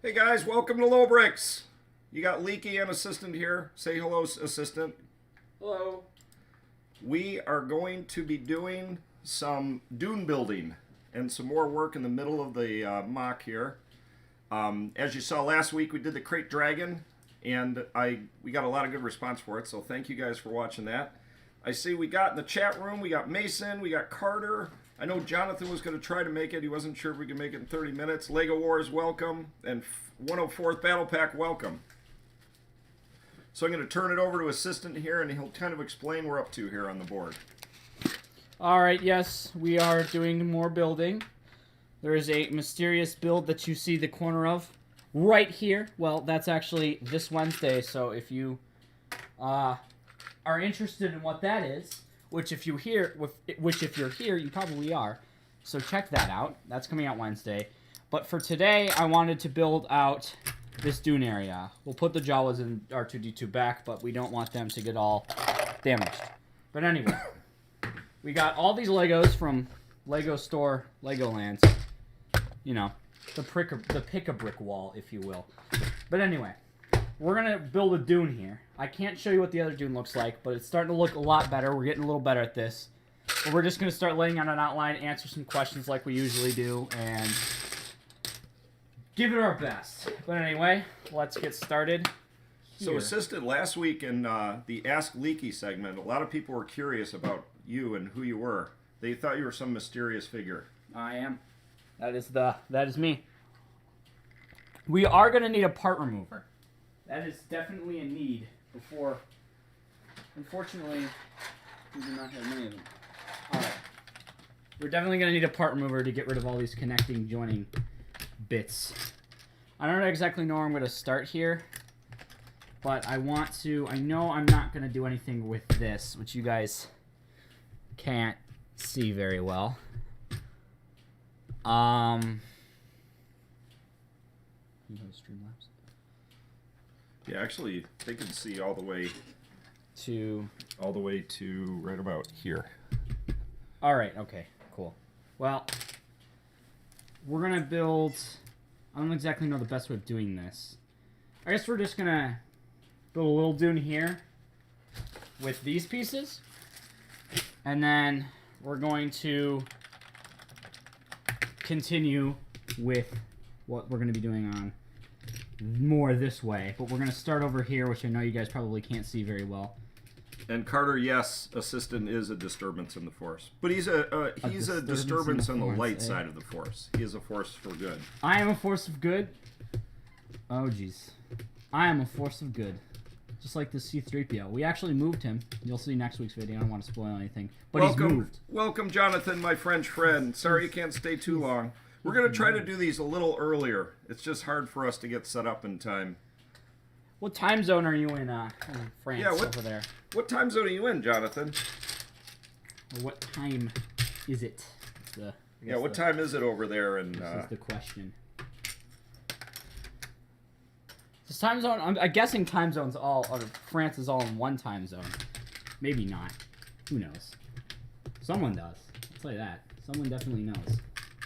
Hey guys, welcome to LoBricks. You got Leaky and Assistant here. Say hello, Assistant. Hello. We are going to be doing some dune building and some more work in the middle of the MOC here. As you saw last week, we did the Crate Dragon, and we got a lot of good response for it, so thank you guys for watching that. I see we got in the chat room, we got Mason, we got Carter. I know Jonathan was going to try to make it. He wasn't sure if we could make it in 30 minutes. Lego Wars, welcome. And 104th Battle Pack, welcome. So I'm going to turn it over to Assistant here, and he'll kind of explain what we're up to here on the board. All right, yes, we are doing more building. There is a mysterious build that you see the corner of right here. Well, that's actually this Wednesday, so if you are interested in what that is, which if you're here, you probably are. So check that out. That's coming out Wednesday. But for today, I wanted to build out this dune area. We'll put the Jawas and R2-D2 back, but we don't want them to get all damaged. But anyway, we got all these Legos from Lego Store, Legoland. You know, the pick-a-brick wall, if you will. But anyway, we're going to build a dune here. I can't show you what the other dune looks like, but it's starting to look a lot better. We're getting a little better at this. But we're just going to start laying out an outline, answer some questions like we usually do, and give it our best. But anyway, let's get started. So, Assistant, last week in the Ask Leaky segment, a lot of people were curious about you and who you were. They thought you were some mysterious figure. I am. That is me. We are going to need a part remover. That is definitely a need before. Unfortunately, we do not have many of them. Alright. We're definitely going to need a part remover to get rid of all these connecting, joining bits. I don't exactly know where I'm going to start here, but I want to. I know I'm not going to do anything with this, which you guys can't see very well. Streamlabs. Yeah, actually, they can see all the way to right about here. All right. Okay. Cool. Well, we're gonna build. I don't exactly know the best way of doing this. I guess we're just gonna build a little dune here with these pieces, and then we're going to continue with what we're going to be doing on more this way. But we're going to start over here, which I know you guys probably can't see very well. And Carter, yes, Assistant is a disturbance in the Force. But he's a disturbance on the light side of the Force. He is a force for good. I am a force of good? Oh, jeez. I am a force of good. Just like this C-3PO. We actually moved him. You'll see next week's video. I don't want to spoil anything. But he's moved. Welcome, Jonathan, my French friend. Sorry you can't stay too long. We're going to try to do these a little earlier. It's just hard for us to get set up in time. What time zone are you in France over there? What time zone are you in, Jonathan? Or what time is it? What time is it over there? This is the question. This time zone, I'm guessing time zones France is all in one time zone. Maybe not. Who knows? Someone does. I'll tell you that. Someone definitely knows.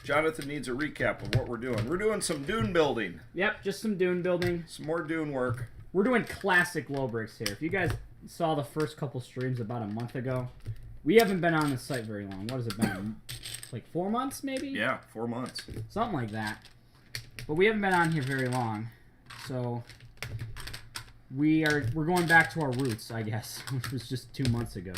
Jonathan needs a recap of what we're doing. We're doing some dune building. Yep, just some dune building. Some more dune work. We're doing classic LoBricks here. If you guys saw the first couple streams about a month ago, we haven't been on the site very long. What has it been? Like 4 months, maybe? Yeah, 4 months. Something like that. But we haven't been on here very long. So we're going back to our roots, I guess, which was just 2 months ago.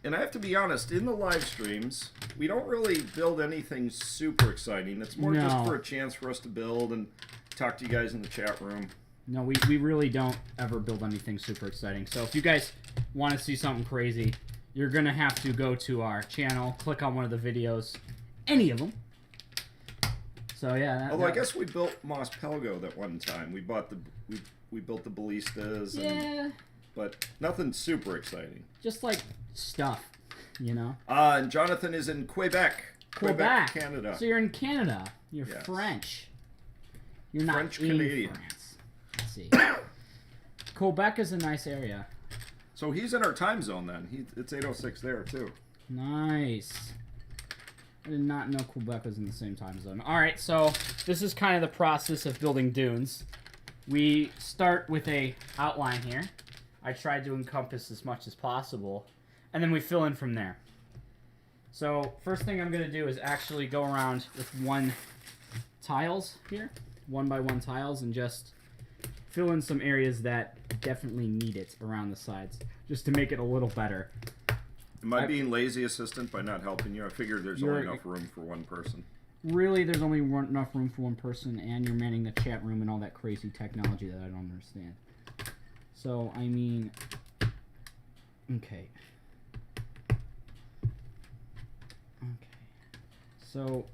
And I have to be honest, in the live streams, we don't really build anything super exciting. It's more just for a chance for us to build and talk to you guys in the chat room. No, we really don't ever build anything super exciting. So if you guys want to see something crazy, you're going to have to go to our channel, click on one of the videos, any of them. So yeah. Although I guess we built Mos Pelgo that one time. We bought we built the ballistas. Yeah. But nothing super exciting. Just like stuff, you know. And Jonathan is in Quebec, Canada. So you're in Canada. You're French. You're not French Canadian. France. Let's see. Quebec is a nice area. So he's in our time zone then. It's 8:06 there too. Nice. I did not know Quebec was in the same time zone. Alright, so this is kind of the process of building dunes. We start with a outline here. I tried to encompass as much as possible. And then we fill in from there. So, first thing I'm going to do is actually go around with one tiles here. 1x1 tiles, and just fill in some areas that definitely need it around the sides. Just to make it a little better. Am I being lazy, assistant, by not helping you? I figured there's only enough room for one person. Really, there's only enough room for one person, and you're manning the chat room and all that crazy technology that I don't understand. So, I mean... Okay. So,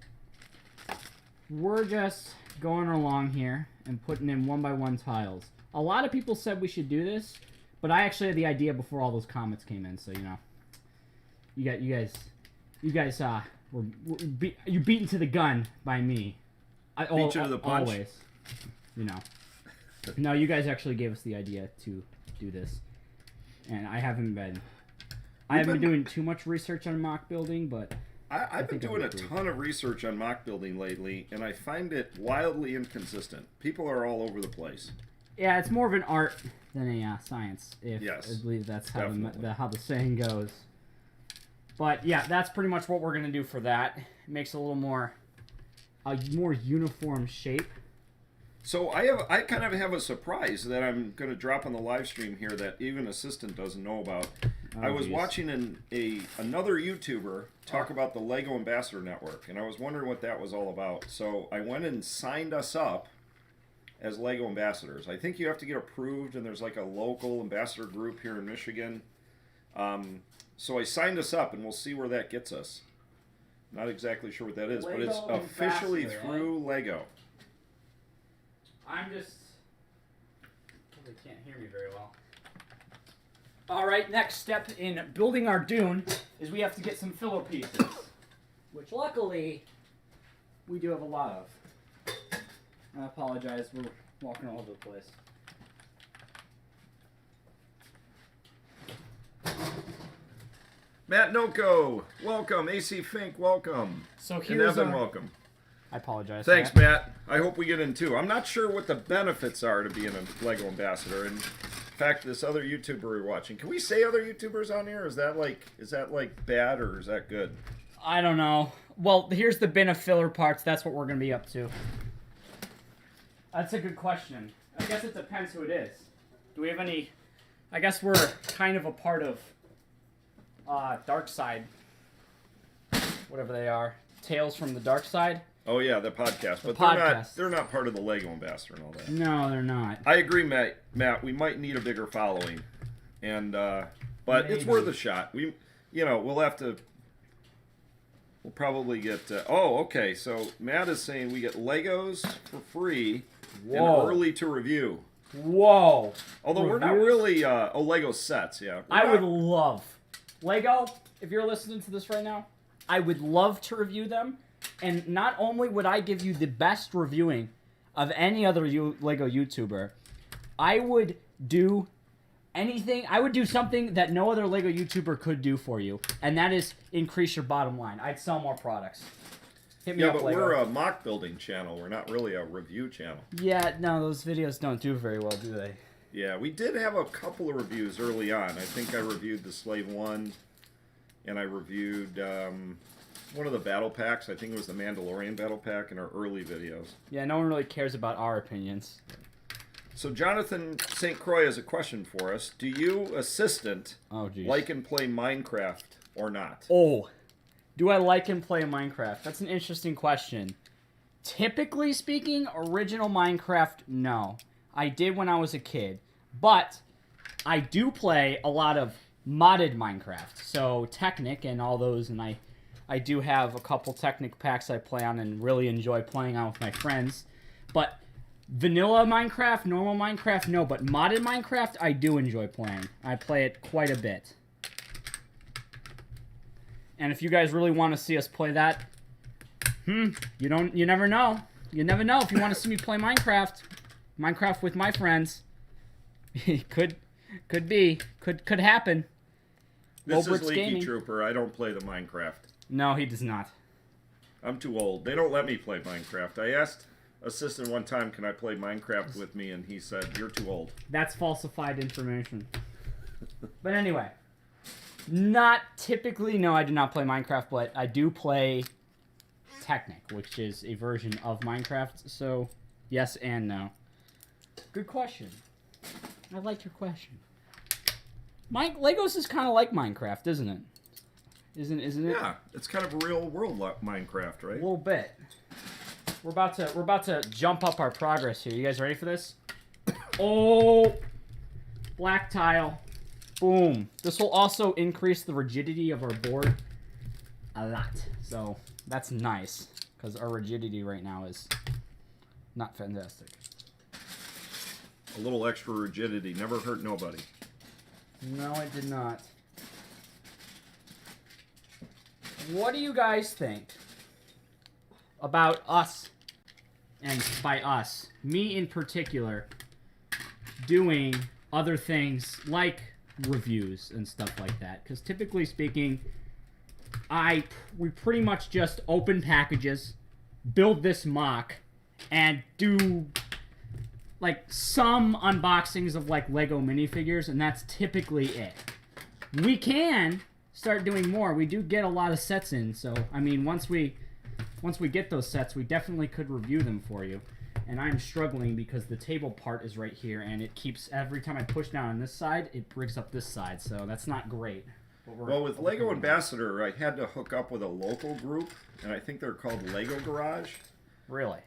we're just going along here and putting in 1x1 tiles. A lot of people said we should do this, but I actually had the idea before all those comments came in, so, you know. You guys, you're beaten to the gun by me. Beat you to the punch? Always. You know. No, you guys actually gave us the idea to do this. And I haven't been doing too much research on mock building, but... I've been doing a ton of research on mock building lately, and I find it wildly inconsistent. People are all over the place. Yeah, it's more of an art than a science. Yes, I believe that's how the saying goes. But yeah, that's pretty much what we're gonna do for that. It makes a more uniform shape. So I kind of have a surprise that I'm going to drop on the live stream here that even Assistant doesn't know about. I was watching another YouTuber talk about the Lego Ambassador Network, and I was wondering what that was all about. So I went and signed us up as Lego ambassadors. I think you have to get approved, and there's like a local ambassador group here in Michigan. So I signed us up, and we'll see where that gets us. Not exactly sure what that is, but it's officially through Lego. I'm just... They can't hear me very well. Alright, next step in building our dune is we have to get some filler pieces. Which luckily, we do have a lot of. I apologize, we're walking all over the place. Matt Noko, welcome. AC Fink, welcome. So and Evan, welcome. I apologize. Thanks, Matt. I hope we get in too. I'm not sure what the benefits are to being a Lego ambassador. And in fact, this other YouTuber we're watching, can we say other YouTubers on here? Is that like bad or is that good? I don't know. Well, here's the bin of filler parts. That's what we're going to be up to. That's a good question. I guess it depends who it is. Do we have any... I guess we're kind of a part of Dark Side. Whatever they are. Tales from the Dark Side. Oh yeah, the podcast. But they're not part of the Lego ambassador and all that. No, they're not. I agree, Matt. We might need a bigger following. And but maybe. It's worth a shot. We'll probably get oh, okay. So Matt is saying we get Legos for free and early to review. Whoa. Although we're not really Lego sets, yeah. I would love Lego, if you're listening to this right now, I would love to review them. And not only would I give you the best reviewing of any other Lego YouTuber, I would do anything. I would do something that no other Lego YouTuber could do for you, and that is increase your bottom line. I'd sell more products. Hit me up, but Lego. We're a mock building channel. We're not really a review channel. Yeah, no, those videos don't do very well, do they? Yeah, we did have a couple of reviews early on. I think I reviewed the Slave 1, and I reviewed one of the battle packs. I think it was the Mandalorian battle pack in our early videos. Yeah, no one really cares about our opinions. So Jonathan St. Croix has a question for us. Do you, Assistant, like and play Minecraft or not? Oh, do I like and play Minecraft? That's an interesting question. Typically speaking, original Minecraft, no. I did when I was a kid. But I do play a lot of modded Minecraft. So Technic and all those, and I do have a couple Technic packs I play on and really enjoy playing on with my friends. But vanilla Minecraft, normal Minecraft, no. But modded Minecraft, I do enjoy playing. I play it quite a bit. And if you guys really want to see us play that, you never know. You never know if you want to see me play Minecraft with my friends. could happen. This is LoBricks Leaky Gaming. Trooper. I don't play the Minecraft. No, he does not. I'm too old. They don't let me play Minecraft. I asked Assistant one time, can I play Minecraft with me? And he said, you're too old. That's falsified information. But anyway, not typically, no, I do not play Minecraft, but I do play Technic, which is a version of Minecraft. So, yes and no. Good question. I like your question. Legos is kind of like Minecraft, isn't it? Isn't it? Yeah, it's kind of a real world Minecraft, right? A little bit. We're about to jump up our progress here. You guys ready for this? Oh, black tile. Boom. This will also increase the rigidity of our board a lot. So that's nice because our rigidity right now is not fantastic. A little extra rigidity never hurt nobody. No, it did not. What do you guys think about us, and by us, me in particular, doing other things like reviews and stuff like that? Because typically speaking, we pretty much just open packages, build this mock, and do like some unboxings of like Lego minifigures, and that's typically it. We can start doing more. We do get a lot of sets in, so I mean, once we get those sets, we definitely could review them for you. And I'm struggling because the table part is right here, and it keeps, every time I push down on this side, it brings up this side, so that's not great. Well, with Lego Ambassador, I had to hook up with a local group, and I think they're called Lego Garage. Really?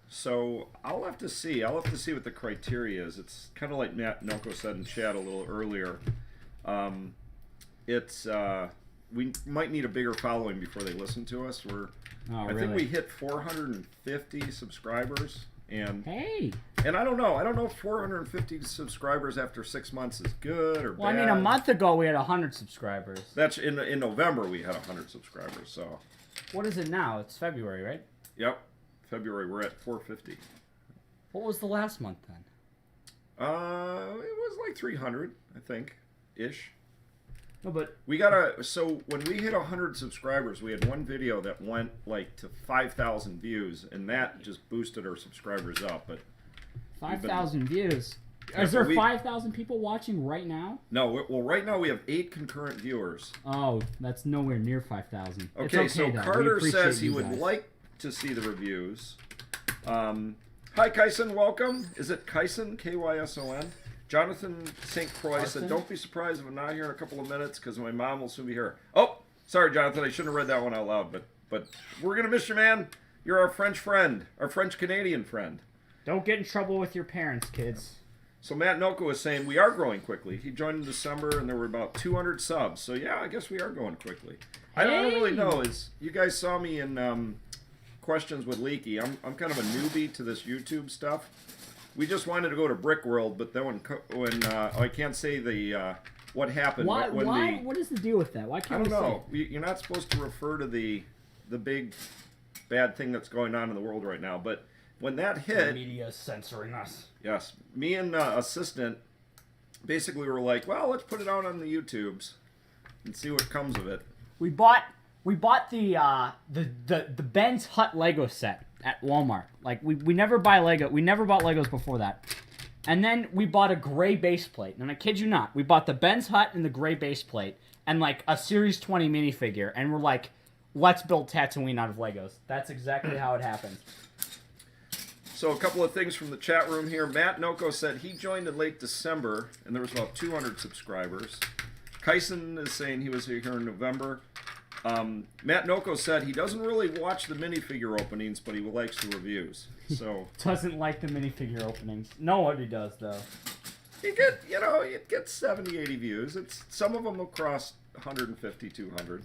So I'll have to see. I'll have to see what the criteria is. It's kind of like Matt Noko said in chat a little earlier. We might need a bigger following before they listen to us. I think we hit 450 subscribers, and hey, and I don't know if 450 subscribers after 6 months is good or bad. Well, I mean, a month ago we had 100 subscribers. That's in November we had 100 subscribers. So what is it now? It's February, right? Yep, February we're at 450. What was the last month then? It was like 300, I think, ish. No, but so when we hit 100 subscribers, we had one video that went like to 5,000 views, and that just boosted our subscribers up. But 5,000 views. Is there 5,000 people watching right now? No, well, right now we have 8 concurrent viewers. Oh, that's nowhere near 5,000. Okay, so though. Carter says he would like to see the reviews. Hi, Kyson, welcome. Is it Kyson? Kyson? Jonathan St. Croix said, don't be surprised if I'm not here in a couple of minutes because my mom will soon be here. Oh, sorry, Jonathan. I shouldn't have read that one out loud, but we're going to miss you, man. You're our French friend, our French-Canadian friend. Don't get in trouble with your parents, kids. So Matt Noko is saying we are growing quickly. He joined in December, and there were about 200 subs. So, yeah, I guess we are going quickly. Hey. I don't really know. You guys saw me in Questions with Leaky. I'm kind of a newbie to this YouTube stuff. We just wanted to go to Brick World, but then when I can't say the what happened. Why? What is the deal with that? Why can't I don't know. You're not supposed to refer to the big bad thing that's going on in the world right now. But when that hit, the media is censoring us. Yes, me and Assistant basically were like, well, let's put it out on the YouTubes and see what comes of it. We bought the Ben's Hut Lego set at Walmart. Like we never buy Lego. We never bought Legos before that. And then we bought a gray base plate. And I kid you not, we bought the Ben's Hut and the gray base plate and like a Series 20 minifigure. And we're like, let's build Tatooine out of Legos. That's exactly how it happened. So a couple of things from the chat room here. Matt Noko said he joined in late December and there was about 200 subscribers. Kyson is saying he was here in November. Matt Noko said he doesn't really watch the minifigure openings, but he likes the reviews. So doesn't like the minifigure openings. Nobody does, though. It gets 70, 80 views. Some of them will cross 150, 200.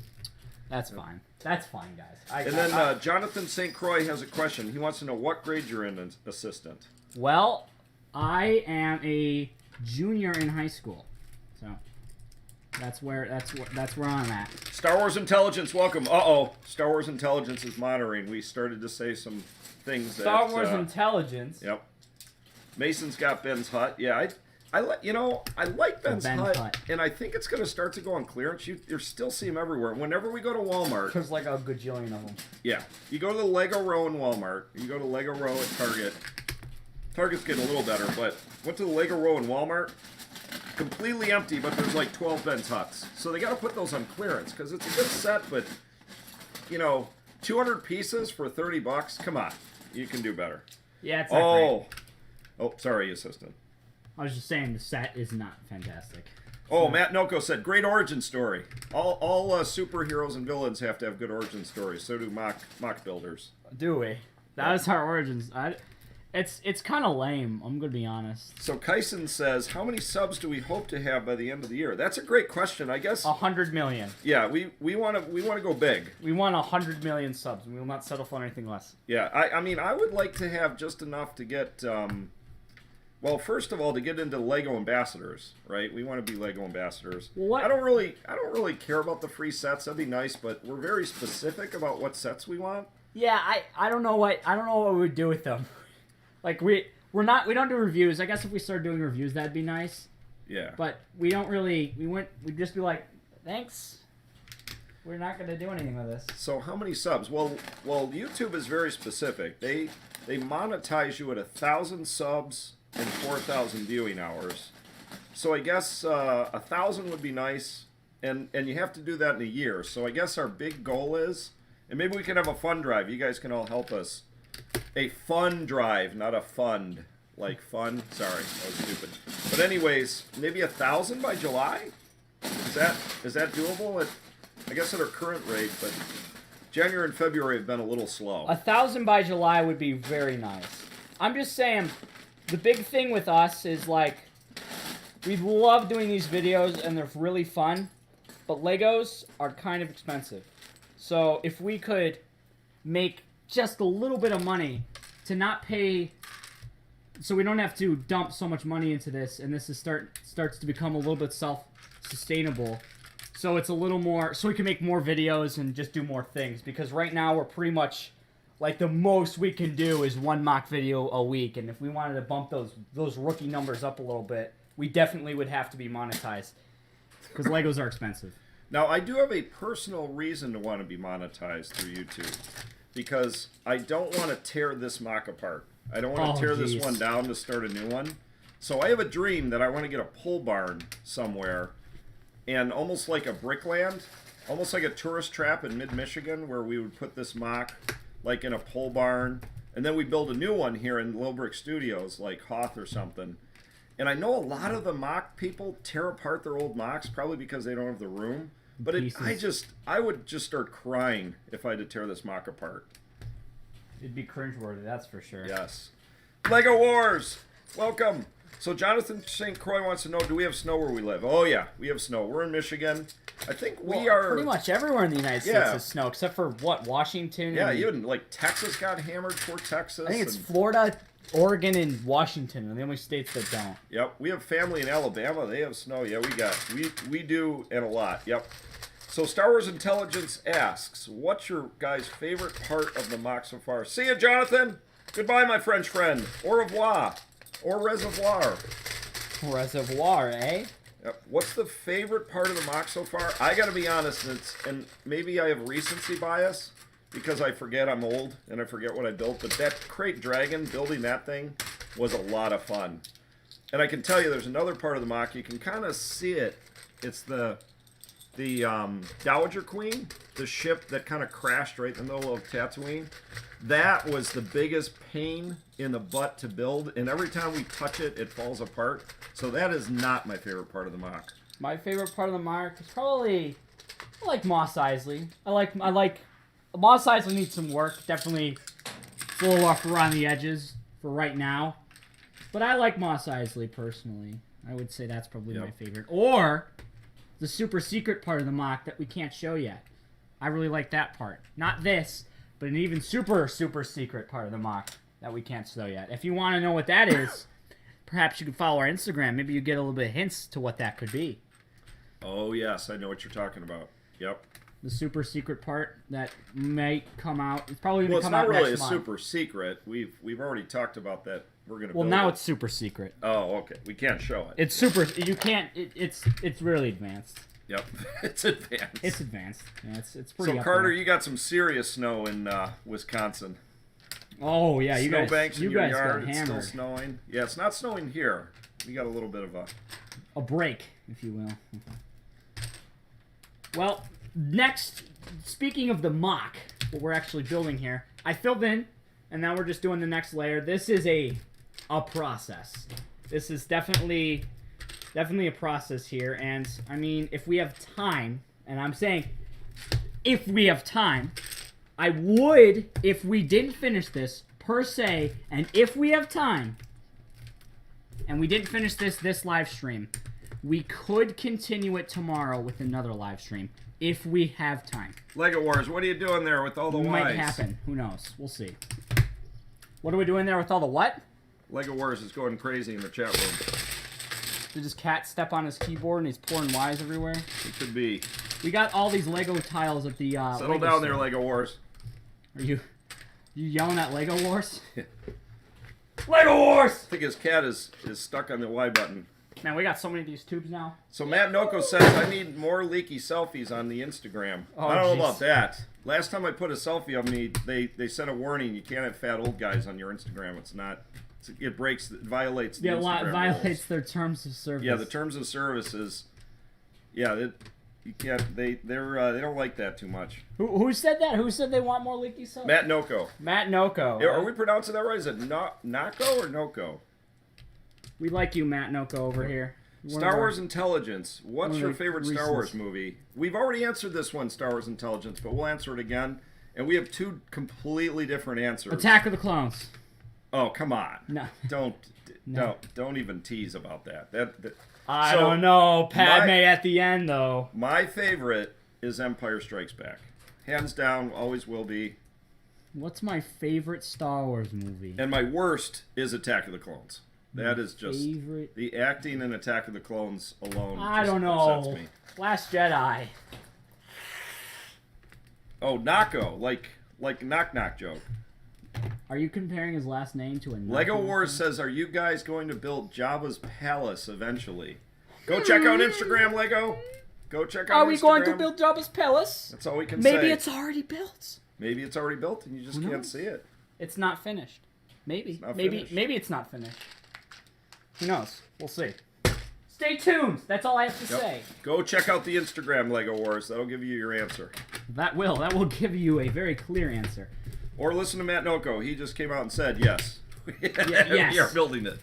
That's fine. That's fine, guys. Then Jonathan St. Croix has a question. He wants to know what grade you're in, Assistant. Well, I am a junior in high school, so. That's where I'm at. Star Wars Intelligence, welcome. Star Wars Intelligence is monitoring. We started to say some things. Star Wars Intelligence. Yep. Mason's got Ben's Hut. Yeah, I like Ben's Ben Hut, Hut. and I think it's going to start to go on clearance. You still see them everywhere. Whenever we go to Walmart, There's like a gajillion of them. yeah, you go to the Lego row in Walmart. You go to Lego row at Target. Target's getting a little better, but went to the Lego row in Walmart, completely empty, but there's like 12 Ben's Huts. So they got to put those on clearance because it's a good set, but 200 pieces for $30. Come on, you can do better. Yeah, it's not great. Oh, sorry, assistant. I was just saying the set is not fantastic. Oh, Matt Noko said, great origin story. All superheroes and villains have to have good origin stories. So do mock builders. Do we? That was our origins. It's kind of lame. I'm gonna be honest. So Kyson says, how many subs do we hope to have by the end of the year? That's a great question. I guess 100 million. Yeah, we want to go big. We want 100 million subs. We will not settle for anything less. Yeah, I mean, I would like to have just enough to get. Well, first of all, to get into Lego ambassadors, right? We want to be Lego ambassadors. What? I don't really care about the free sets. That'd be nice, but we're very specific about what sets we want. Yeah, I don't know what we would do with them. Like we don't do reviews. I guess if we started doing reviews, that'd be nice. Yeah. But we don't really. We'd just be like, thanks. We're not gonna do anything with this. So how many subs? Well, YouTube is very specific. They monetize you at 1,000 subs and 4,000 viewing hours. So I guess 1,000 would be nice, and you have to do that in a year. So I guess our big goal is, and maybe we can have a fund drive. You guys can all help us. A fun drive, not a fund. Like fun. Sorry, that was stupid. But anyways, maybe 1,000 by July. Is that doable? I guess at our current rate, but January and February have been a little slow. 1,000 by July would be very nice. I'm just saying, the big thing with us is like, we love doing these videos and they're really fun, but Legos are kind of expensive. So if we could make just a little bit of money to not pay, so we don't have to dump so much money into this, and this is starts to become a little bit self-sustainable. So it's a little more, so we can make more videos and just do more things, because right now we're pretty much, like, the most we can do is one mock video a week, and if we wanted to bump those rookie numbers up a little bit, we definitely would have to be monetized, because Legos are expensive. Now, I do have a personal reason to want to be monetized through YouTube, because I don't want to tear this mock apart. I don't want to tear this one down to start a new one. So I have a dream that I want to get a pole barn somewhere, and almost like a brickland, almost like a tourist trap in mid-Michigan, where we would put this mock like in a pole barn, and then we build a new one here in LoBricks Studios, like Hoth or something. And I know a lot of the mock people tear apart their old mocks, probably because they don't have the room. But I would just start crying if I had to tear this mock apart. It'd be cringeworthy, that's for sure. Yes. Lego Wars! Welcome! So Jonathan St. Croix wants to know, do we have snow where we live? Oh yeah, we have snow. We're in Michigan. I think we are... Pretty much everywhere in the United States has snow, except for, what, Washington? Yeah, even, like, Texas got hammered for Texas. I think it's Florida, Oregon, and Washington are the only states that don't. Yep, we have family in Alabama. They have snow. Yeah, we do, and a lot. Yep. So Star Wars Intelligence asks, what's your guys' favorite part of the mock so far? See ya, Jonathan! Goodbye, my French friend. Au revoir. Or reservoir. Reservoir, eh? Yep. What's the favorite part of the mock so far? I gotta be honest, and maybe I have recency bias, because I forget I'm old, and I forget what I built, but that crate dragon, building that thing, was a lot of fun. And I can tell you there's another part of the mock, you can kind of see it. It's the Dowager Queen, the ship that kind of crashed right in the middle of Tatooine. That was the biggest pain in the butt to build, and every time we touch it, it falls apart. So that is not my favorite part of the mock. My favorite part of the mock is probably, I like Mos Eisley. I like Mos Eisley needs some work. Definitely a little rough around the edges for right now. But I like Mos Eisley personally. I would say that's probably my favorite. Or the super secret part of the mock that we can't show yet. I really like that part. Not this, but an even super secret part of the mock that we can't show yet. If you want to know what that is, perhaps you can follow our Instagram. Maybe you get a little bit of hints to what that could be. Oh, yes, I know what you're talking about. Yep. The super secret part that might come out. It's probably going to come out next month. Well, it's not really a month. super secret. We've already talked about that we're gonna. Well, build now it. it's super secret. Oh, okay. We can't show it. It's super. You can't. It's really advanced. Yep, it's advanced. It's advanced. Yeah, it's pretty. So up Carter, there. you got some serious snow in Wisconsin. Oh yeah, you guys. Snowbanks in You your guys yard. got It's still hammered. snowing. Yeah, it's not snowing here. We got a little bit of A break, if you will. Well, next, speaking of the mock, what we're actually building here, I filled in, and now we're just doing the next layer. This is a process. This is definitely a process here, and I mean, if we have time, and I'm saying, if we have time, I would, if we didn't finish this, per se, and if we have time, and we didn't finish this live stream, we could continue it tomorrow with another live stream if we have time. Lego Wars. What are you doing there with all the Might Ys? happen. Who knows? We'll see. What are we doing there with all the what? Lego Wars is going crazy in the chat room. Did his cat step on his keyboard and he's pouring Ys everywhere? It could be. We got all these Lego tiles at the Settle Lego down store. there, Lego Wars. Are you yelling at Lego Wars? Lego Wars! I think his cat is stuck on the Y button. Man, we got so many of these tubes now. So Matt Noko says, I need more leaky selfies on the Instagram. Oh, I don't know jeez. about that. Last time I put a selfie of me, they sent a warning. You can't have fat old guys on your Instagram. It's not. It violates the Instagram violates rules. their terms of service. Yeah, the terms of service is. Yeah, you can't. They don't like that too much. Who said that? Who said they want more leaky stuff? Matt Noko. Matt Noko. Are we pronouncing that right? Is it Nako or Noko? We like you, Matt Noko, over here. Star Wars Intelligence. What's your favorite Star recent- Wars movie? We've already answered this one, Star Wars Intelligence, but we'll answer it again. And we have two completely different answers. Attack of the Clones. Oh, come on. No. Don't even tease about that. I So, don't know. Padme my- at the end, though. My favorite is Empire Strikes Back. Hands down, always will be. What's my favorite Star Wars movie? And my worst is Attack of the Clones. That is just favorite? the acting in Attack of the Clones alone. I just don't upsets know. me. Last Jedi. Oh, Nako, like knock knock joke. Are you comparing his last name to a Lego knock-knock Wars name? says, "Are you guys going to build Jabba's palace eventually?" Go check out Instagram, Lego. Go check out. Are we going to Instagram. build Jabba's palace? That's all we can say. Maybe it's already built. Maybe it's already built and you just Who can't knows? see it. It's not finished. Maybe. not maybe. finished. Maybe it's not finished. Who knows? We'll see. Stay tuned. That's all I have to Yep. say. Go check out the Instagram, Lego Wars. That'll give you your answer. That will give you a very clear answer. Or listen to Matt Noko. He just came out and said yes. yes. We are building it.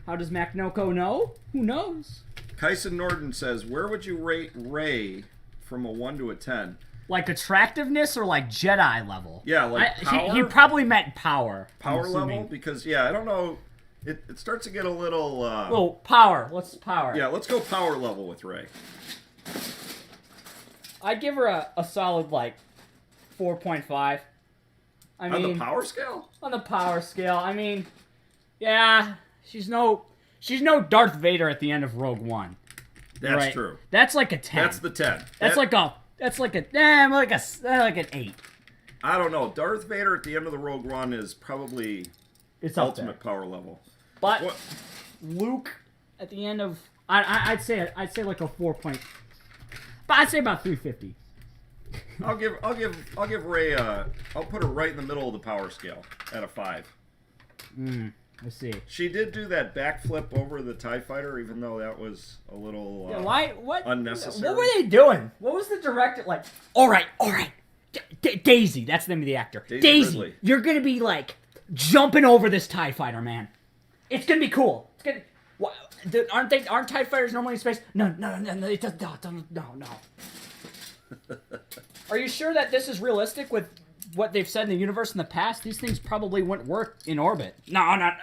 How does Macnoko know? Who knows? Kyson Norden says, "Where would you rate Ray from a 1 to a 10?" Like attractiveness or like Jedi level? Yeah, like he power? probably meant power. I'm Power level? assuming. Because, yeah, I don't know. It starts to get a little... Well, power. Let's power. Yeah, let's go power level with Ray. I'd give her a solid like 4.5. I mean, On the power scale? on the power scale. I mean, yeah, she's no Darth Vader at the end of Rogue One. That's right? true. That's like a 10. That's the 10. That's like an 8. I don't know. Darth Vader at the end of the Rogue One is probably It's up ultimate there. power level. But What? Luke at the end of I'd say like a 4. But I'd say about 350. I'll give Ray I'll put her right in the middle of the power scale at a 5. Let's see. She did do that backflip over the TIE fighter, even though that was a little Yeah, why? What? unnecessary. What were they doing? What was the director like? All right. Daisy, that's the name of the actor. Daisy Ridley. You're gonna be like jumping over this TIE fighter, man. It's gonna be cool. It's gonna. What, aren't TIE fighters normally in space? No. It does, no. Are you sure that this is realistic with what they've said in the universe in the past? These things probably wouldn't work in orbit. No, man.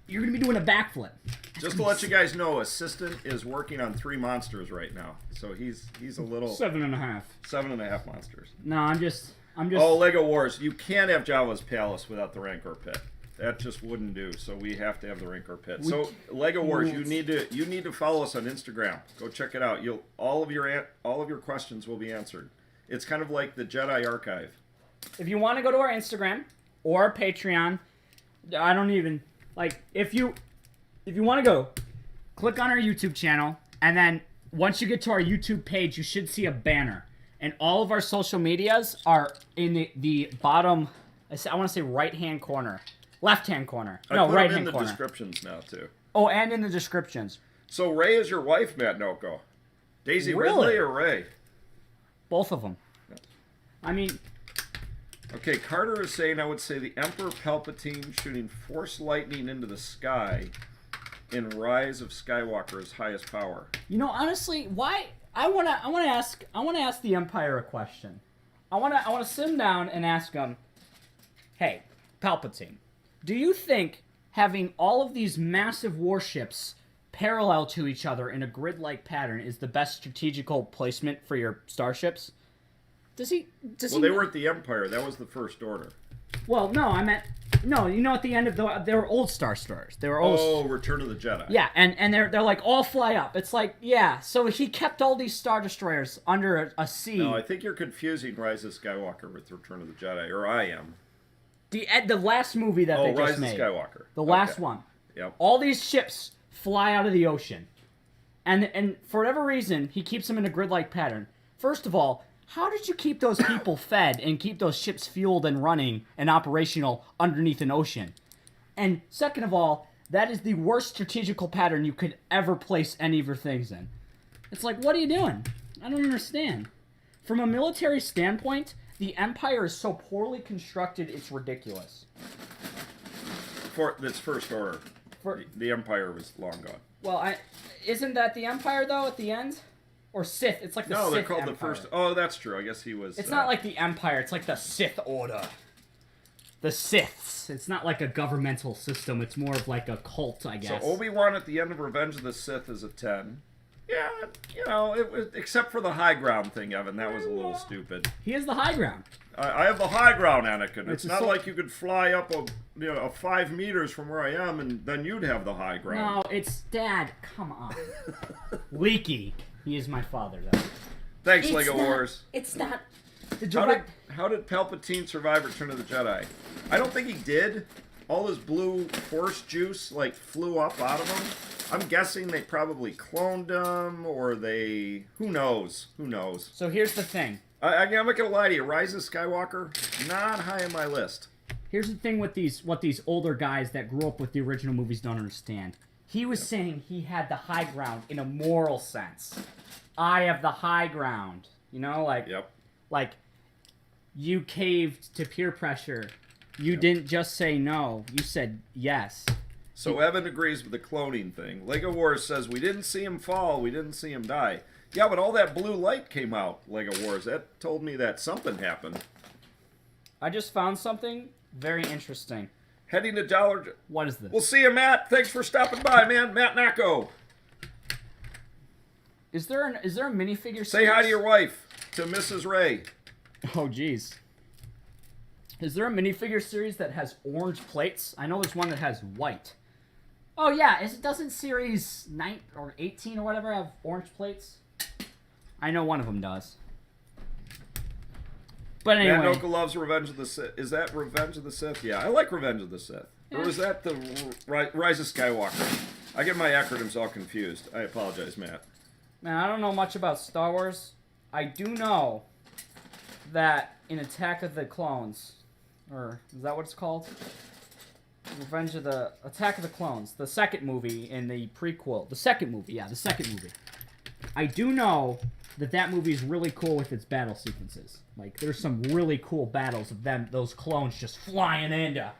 You're gonna be doing a backflip. Just to let you guys know, Assistant is working on 3 monsters right now, so he's a little 7.5. 7.5 monsters. No, I'm just. Oh, Lego Wars! You can't have Jabba's palace without the Rancor pit. That just wouldn't do. So we have to have the Rancor pit. So Lego Wars, you need to follow us on Instagram. Go check it out. All of your questions will be answered. It's kind of like the Jedi Archive. if you want to go to our Instagram or our Patreon, I don't even like if you want to go, click on our YouTube channel, and then once you get to our YouTube page, you should see a banner, and all of our social medias are in the bottom. I want to say right-hand corner, left-hand corner. No, right-hand corner. I put them in the descriptions now too. Oh, and in the descriptions. So Ray is your wife, Matt Noko. Daisy Really? Ridley or Ray? Both of them. I mean... Okay, Carter is saying, I would say the Emperor Palpatine shooting Force lightning into the sky in Rise of Skywalker's highest power. You know, honestly, why... I wanna ask the Empire a question. I wanna sit him down and ask him, hey, Palpatine, do you think having all of these massive warships parallel to each other in a grid-like pattern is the best strategical placement for your starships? Well, they weren't the Empire. That was the First Order. Well, no, I meant... No, you know, at the end of they were old Star Destroyers. They were old... Oh, Return of the Jedi. Yeah, and they're like all fly up. It's like, yeah, so he kept all these Star Destroyers under a sea. No, I think you're confusing Rise of Skywalker with Return of the Jedi, or I am. The last movie that they just made. Rise of Skywalker. The last one. Yep. All these ships fly out of the ocean. And for whatever reason, he keeps them in a grid-like pattern. First of all, how did you keep those people fed and keep those ships fueled and running and operational underneath an ocean? And second of all, that is the worst strategical pattern you could ever place any of your things in. It's like, what are you doing? I don't understand. From a military standpoint, the Empire is so poorly constructed, it's ridiculous. For this First Order, the Empire was long gone. Well, isn't that the Empire, though, at the end? Or Sith. It's like the Sith No, they're called Empire. the First... Oh, that's true. I guess he was... It's not like the Empire. It's like the Sith Order. The Siths. It's not like a governmental system. It's more of like a cult, I guess. So Obi-Wan at the end of Revenge of the Sith is a 10. Yeah, you know, it was, except for the high ground thing, Evan. That was a little stupid. He is the high ground. I have the high ground, Anakin. It's not so like you could fly up a 5 meters from where I am, and then you'd have the high ground. No, it's Dad. Come on. Leaky. He is my father, though. Thanks, Lego Wars. It's not. How did Palpatine survive Return of the Jedi? I don't think he did. All his blue force juice like flew up out of him. I'm guessing they probably cloned him, or they... Who knows? Who knows? So here's the thing. I'm not gonna lie to you. Rise of Skywalker, not high on my list. Here's the thing with what these older guys that grew up with the original movies don't understand. He was saying he had the high ground in a moral sense. I have the high ground. You know, like... Yep. Like, you caved to peer pressure. You didn't just say no. You said yes. So Evan agrees with the cloning thing. Lego Wars says, we didn't see him fall, we didn't see him die. Yeah, but all that blue light came out, Lego Wars. That told me that something happened. I just found something very interesting. Heading to Dollar... What is this? We'll see you, Matt. Thanks for stopping by, man. Matt Nacko. Is there a minifigure series? Say hi to your wife, to Mrs. Ray. Oh, jeez. Is there a minifigure series that has orange plates? I know there's one that has white. Oh, yeah. Doesn't series 9 or 18 or whatever have orange plates? I know one of them does. But anyway. Matt Noka loves Revenge of the Sith. Is that Revenge of the Sith? Yeah, I like Revenge of the Sith. Yeah. Or was that the Rise of Skywalker? I get my acronyms all confused. I apologize, Matt. Man, I don't know much about Star Wars. I do know that in Attack of the Clones, or is that what it's called? Attack of the Clones, the second movie in the prequel. The second movie. I do know that movie is really cool with its battle sequences. Like, there's some really cool battles of those clones just flying in to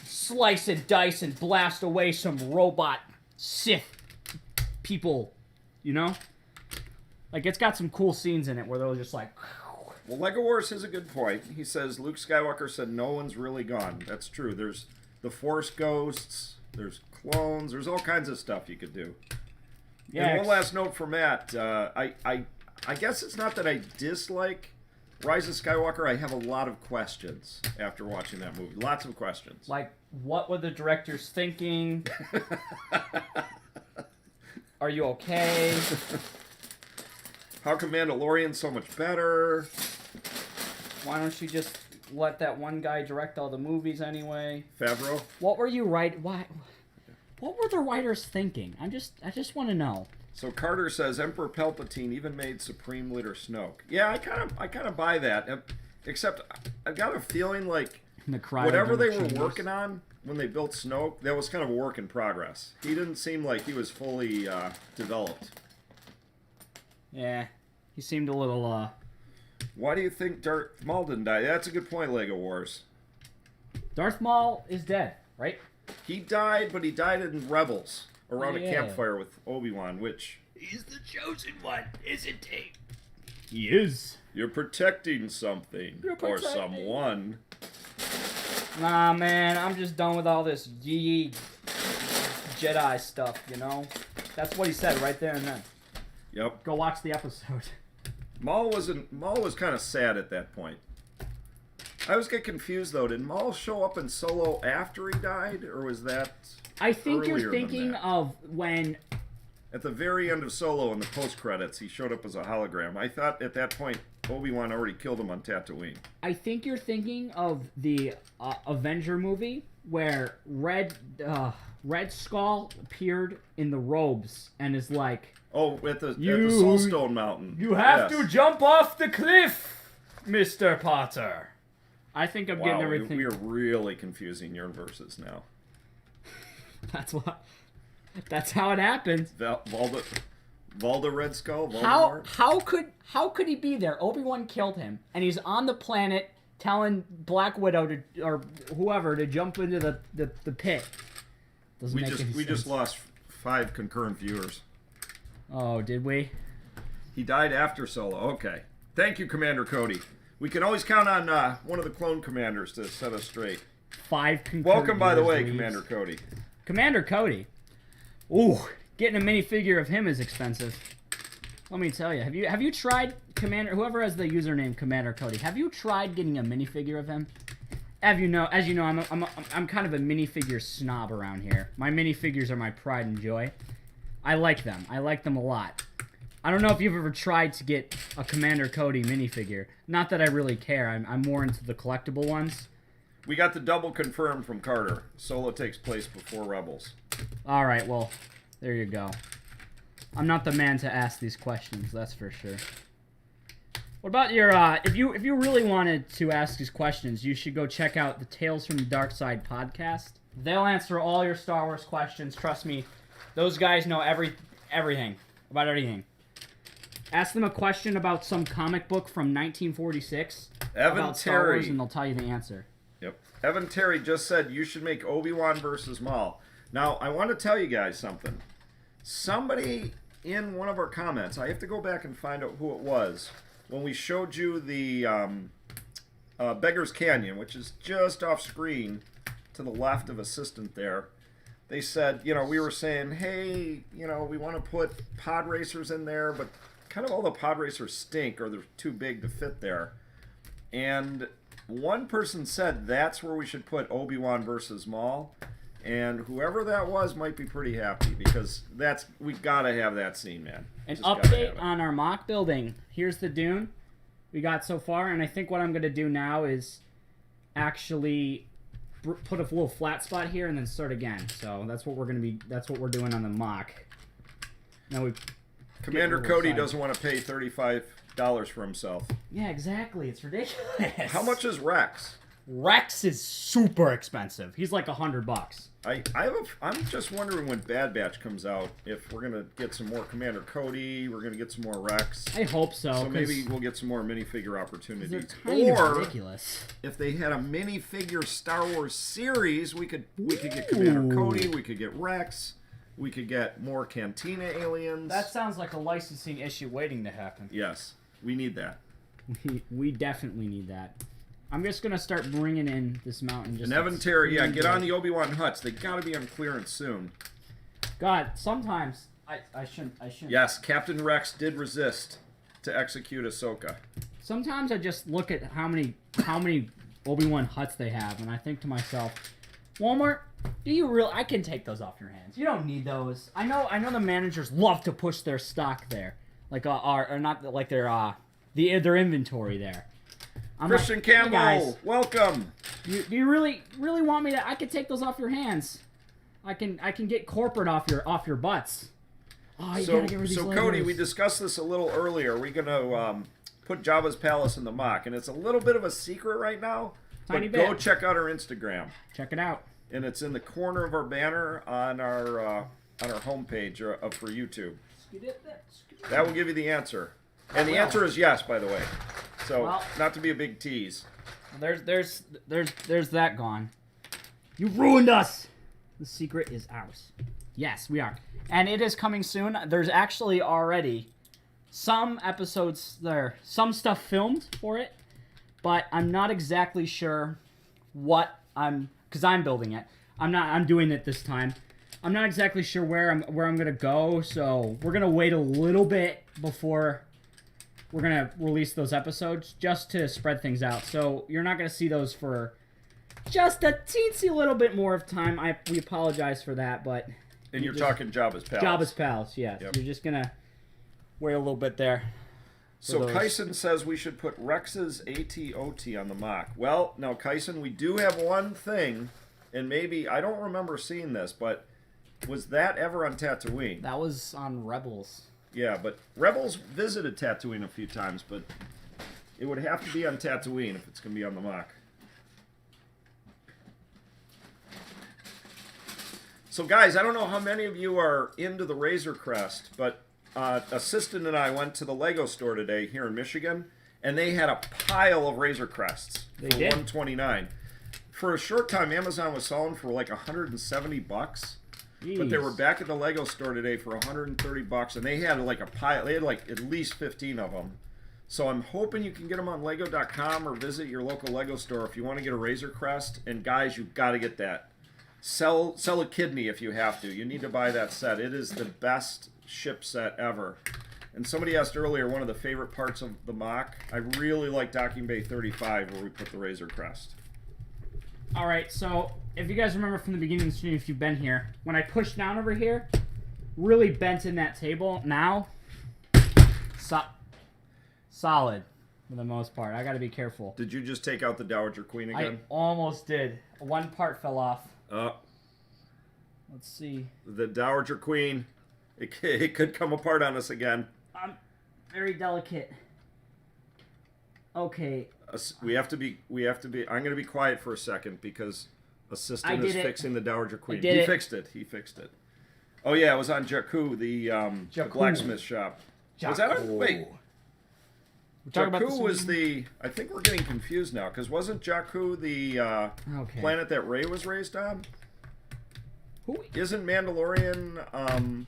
slice and dice and blast away some robot Sith people, you know? Like, it's got some cool scenes in it where they're just like... Well, Lego Wars has a good point. He says, Luke Skywalker said no one's really gone. That's true. There's the Force ghosts, there's clones, there's all kinds of stuff you could do. Yeah. And one last note for Matt. I guess it's not that I dislike Rise of Skywalker. I have a lot of questions after watching that movie. Lots of questions. Like, what were the directors thinking? Are you okay? How come Mandalorian's so much better? Why don't you just let that one guy direct all the movies anyway? Favreau? What were you writing? Why? What were the writers thinking? I just want to know. So Carter says Emperor Palpatine even made Supreme Leader Snoke. Yeah, I kind of buy that. Except I've got a feeling like whatever they were working on when they built Snoke, that was kind of a work in progress. He didn't seem like he was fully developed. Yeah, he seemed a little. Why do you think Darth Maul didn't die? That's a good point, Lego Wars. Darth Maul is dead, right? He died, but he died in Rebels around a campfire with Obi-Wan, which... He's the chosen one, isn't he? He is. You're protecting something. Or someone. Nah, man, I'm just done with all this yee Jedi stuff, you know? That's what he said right there and then. Yep. Go watch the episode. Maul was kind of sad at that point. I always get confused though. Did Maul show up in Solo after he died, or was that? I think you're thinking of when. At the very end of Solo, in the post credits, he showed up as a hologram. I thought at that point Obi-Wan already killed him on Tatooine. I think you're thinking of the Avenger movie where Red Skull appeared in the robes and is like. Oh, at the Soulstone Mountain. You have to jump off the cliff, Mr. Potter. I think I'm getting everything. We are really confusing universes now. That's how it happens. Valda Red Skull. Voldemort? How could he be there? Obi-Wan killed him, and he's on the planet telling Black Widow to, or whoever to jump into the pit. Doesn't make any sense. We just lost 5 concurrent viewers. Oh, did we? He died after Solo. Okay. Thank you, Commander Cody. We can always count on one of the clone commanders to set us straight. 5 concurrent Welcome, by the way, leaves. Commander Cody. Commander Cody. Ooh, getting a minifigure of him is expensive. Let me tell you. Have you tried Commander? Whoever has the username Commander Cody, have you tried getting a minifigure of him? As you know, I'm kind of a minifigure snob around here. My minifigures are my pride and joy. I like them. I like them a lot. I don't know if you've ever tried to get a Commander Cody minifigure. Not that I really care. I'm more into the collectible ones. We got the double confirmed from Carter. Solo takes place before Rebels. All right, well, there you go. I'm not the man to ask these questions, that's for sure. What about your, if you really wanted to ask these questions, you should go check out the Tales from the Dark Side podcast. They'll answer all your Star Wars questions. Trust me, those guys know everything about everything. Ask them a question about some comic book from 1946 about Star Wars, and they'll tell you the answer. Yep. Evan Terry just said you should make Obi-Wan versus Maul. Now, I want to tell you guys something. Somebody in one of our comments, I have to go back and find out who it was, when we showed you the Beggar's Canyon, which is just off screen to the left of Assistant there. They said, we were saying, hey, we want to put pod racers in there, but kind of all the pod racers stink or they're too big to fit there. And one person said that's where we should put Obi-Wan versus Maul. And whoever that was might be pretty happy because we gotta have that scene, man. An update on our mock building. Here's the dune we got so far, and I think what I'm gonna do now is actually put a little flat spot here and then start again. So that's what we're doing on the mock. Now Commander Cody doesn't want to pay $35 for himself. Yeah, exactly. It's ridiculous. How much is Rex? Rex is super expensive. He's like $100. I'm just wondering when Bad Batch comes out if we're gonna get some more Commander Cody, we're gonna get some more Rex. I hope so. So maybe we'll get some more minifigure opportunities. They're kind of ridiculous. If they had a minifigure Star Wars series, we could get Commander Cody, we could get Rex, we could get more Cantina aliens. That sounds like a licensing issue waiting to happen. Yes, we need that. We definitely need that. I'm just gonna start bringing in this mountain. And Evan Terry, get on the Obi-Wan huts. They gotta be on clearance soon. God, sometimes I shouldn't. Yes, Captain Rex did resist to execute Ahsoka. Sometimes I just look at how many Obi-Wan huts they have, and I think to myself, Walmart, do you really? I can take those off your hands. You don't need those. I know the managers love to push their stock there, like or not like their inventory there. Christian like, hey, Campbell, guys, welcome. do you really want me to? I can take those off your hands. I can get corporate off your butts. Oh, you gotta get rid of these so Cody, Legos. we discussed this a little earlier. We're gonna put Jabba's Palace in the mock, and it's a little bit of a secret right now. Tiny but go bit. check out our Instagram, Check it out. and it's in the corner of our banner on our homepage for YouTube. That will give you the answer, and the answer is yes, by the way. So Well- not to be a big tease. There's that gone. You ruined us. The secret is ours. Yes, we are. And it is coming soon. There's actually already some episodes there, some stuff filmed for it, but I'm not exactly sure what because I'm building it. I'm doing it this time. I'm not exactly sure where I'm going to go, so we're going to wait a little bit before we're going to release those episodes just to spread things out. So you're not going to see those for just a teensy little bit more of time. We apologize for that, but... And you're talking Jabba's Palace. Jabba's Palace, yes. Yep. You're just going to wait a little bit there. So those. Kyson says we should put Rex's ATOT on the mock. Well, now Kyson, we do have one thing, and maybe, I don't remember seeing this, but was that ever on Tatooine? That was on Rebels. Yeah, but Rebels visited Tatooine a few times, but it would have to be on Tatooine if it's going to be on the mock. So guys, I don't know how many of you are into the Razor Crest, but Assistant and I went to the Lego store today here in Michigan, and they had a pile of Razor Crests for They did? $129. For a short time, Amazon was selling for like $170, but they were back at the Lego store today for $130, and they had like a pile. They had like at least 15 of them. So I'm hoping you can get them on Lego.com or visit your local Lego store if you want to get a Razor Crest. And guys, you've got to get that. Sell a kidney if you have to. You need to buy that set. It is the best ship set ever. And somebody asked earlier, one of the favorite parts of the mock. I really like Docking Bay 35 where we put the Razor Crest. All right, so if you guys remember from the beginning of the stream, if you've been here, when I pushed down over here, really bent in that table. Now, solid for the most part. I got to be careful. Did you just take out the Dowager Queen I again? almost did. One part fell off. Let's see. The Dowager Queen, it could come apart on us again. I'm very delicate. Okay. We have to be. I'm going to be quiet for a second because Assistant is fixing the Dowager Queen. He fixed it. Oh yeah, it was on Jakku, the blacksmith shop. Was that wait? Jakku was the. I think we're getting confused now because wasn't Jakku the planet that Rey was raised on? Who isn't Mandalorian?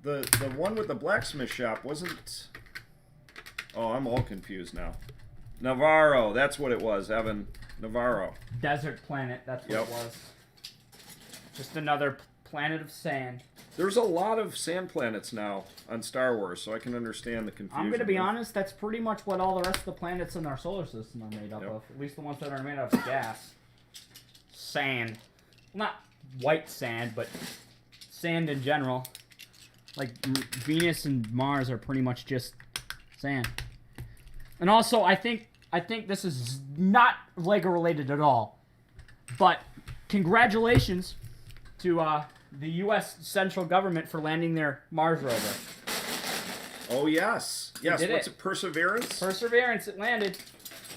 The one with the blacksmith shop wasn't. Oh, I'm all confused now. Navarro, that's what it was, Evan. Navarro. Desert planet, that's what it was. Just another planet of sand. There's a lot of sand planets now on Star Wars, so I can understand the confusion. I'm going to be honest, that's pretty much what all the rest of the planets in our solar system are made up of. At least the ones that are made out of gas. Sand. Not white sand, but sand in general. Like, Venus and Mars are pretty much just sand. And also, I think this is not Lego related at all. But congratulations to the U.S. central government for landing their Mars rover. Oh yes, yes. What's it? Perseverance. Perseverance. It landed.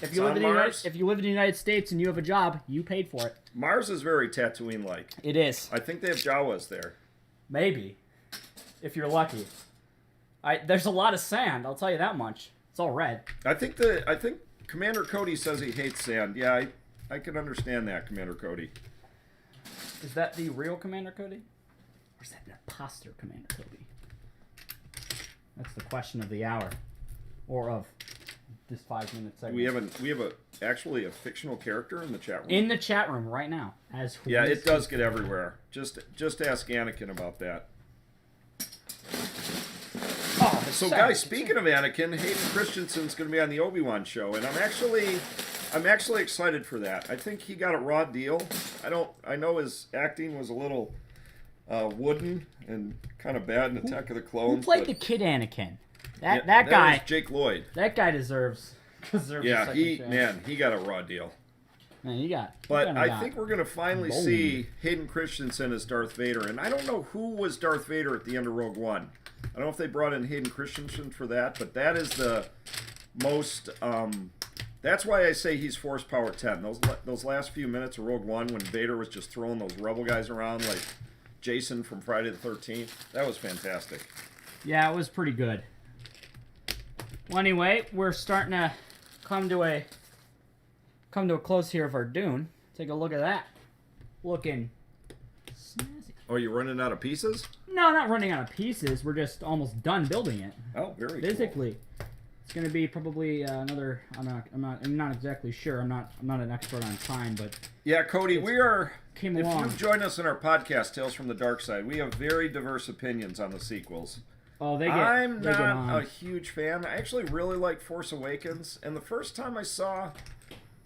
If you live in the United States and you have a job, you paid for it. Mars is very Tatooine-like. It is. I think they have Jawas there. Maybe, if you're lucky. There's a lot of sand. I'll tell you that much. It's all red. I think Commander Cody says he hates sand. Yeah, I can understand that, Commander Cody. Is that the real Commander Cody? Or is that an imposter Commander Cody? That's the question of the hour. Or of this 5-minute segment. We have actually a fictional character in the chat room. In the chat room right now. Yeah, it does get everywhere. Just ask Anakin about that. So guys, speaking of Anakin, Hayden Christensen's going to be on the Obi-Wan show, and I'm actually excited for that. I think he got a raw deal. I know his acting was a little wooden and kind of bad in Attack of the Clones. Who played the kid Anakin? That guy. Was Jake Lloyd. That guy deserves Because they're Yeah, the second chance. he got a raw deal. Man, you got. But I think we're going to finally Boom. see Hayden Christensen as Darth Vader. And I don't know who was Darth Vader at the end of Rogue One. I don't know if they brought in Hayden Christensen for that, but that is the most... that's why I say he's Force Power 10. Those last few minutes of Rogue One when Vader was just throwing those rebel guys around like Jason from Friday the 13th, that was fantastic. Yeah, it was pretty good. Well, anyway, we're starting to come to a close here of our dune. Take a look at that. Looking snazzy. Oh, you're running out of pieces? No, not running out of pieces. We're just almost done building it. Oh, very physically. Cool. It's going to be probably another. I'm not exactly sure. I'm not an expert on time, but yeah, Cody, we are. If you've joined us in our podcast, Tales from the Dark Side, we have very diverse opinions on the sequels. Oh, I'm not a huge fan. I actually really like Force Awakens, and the first time I saw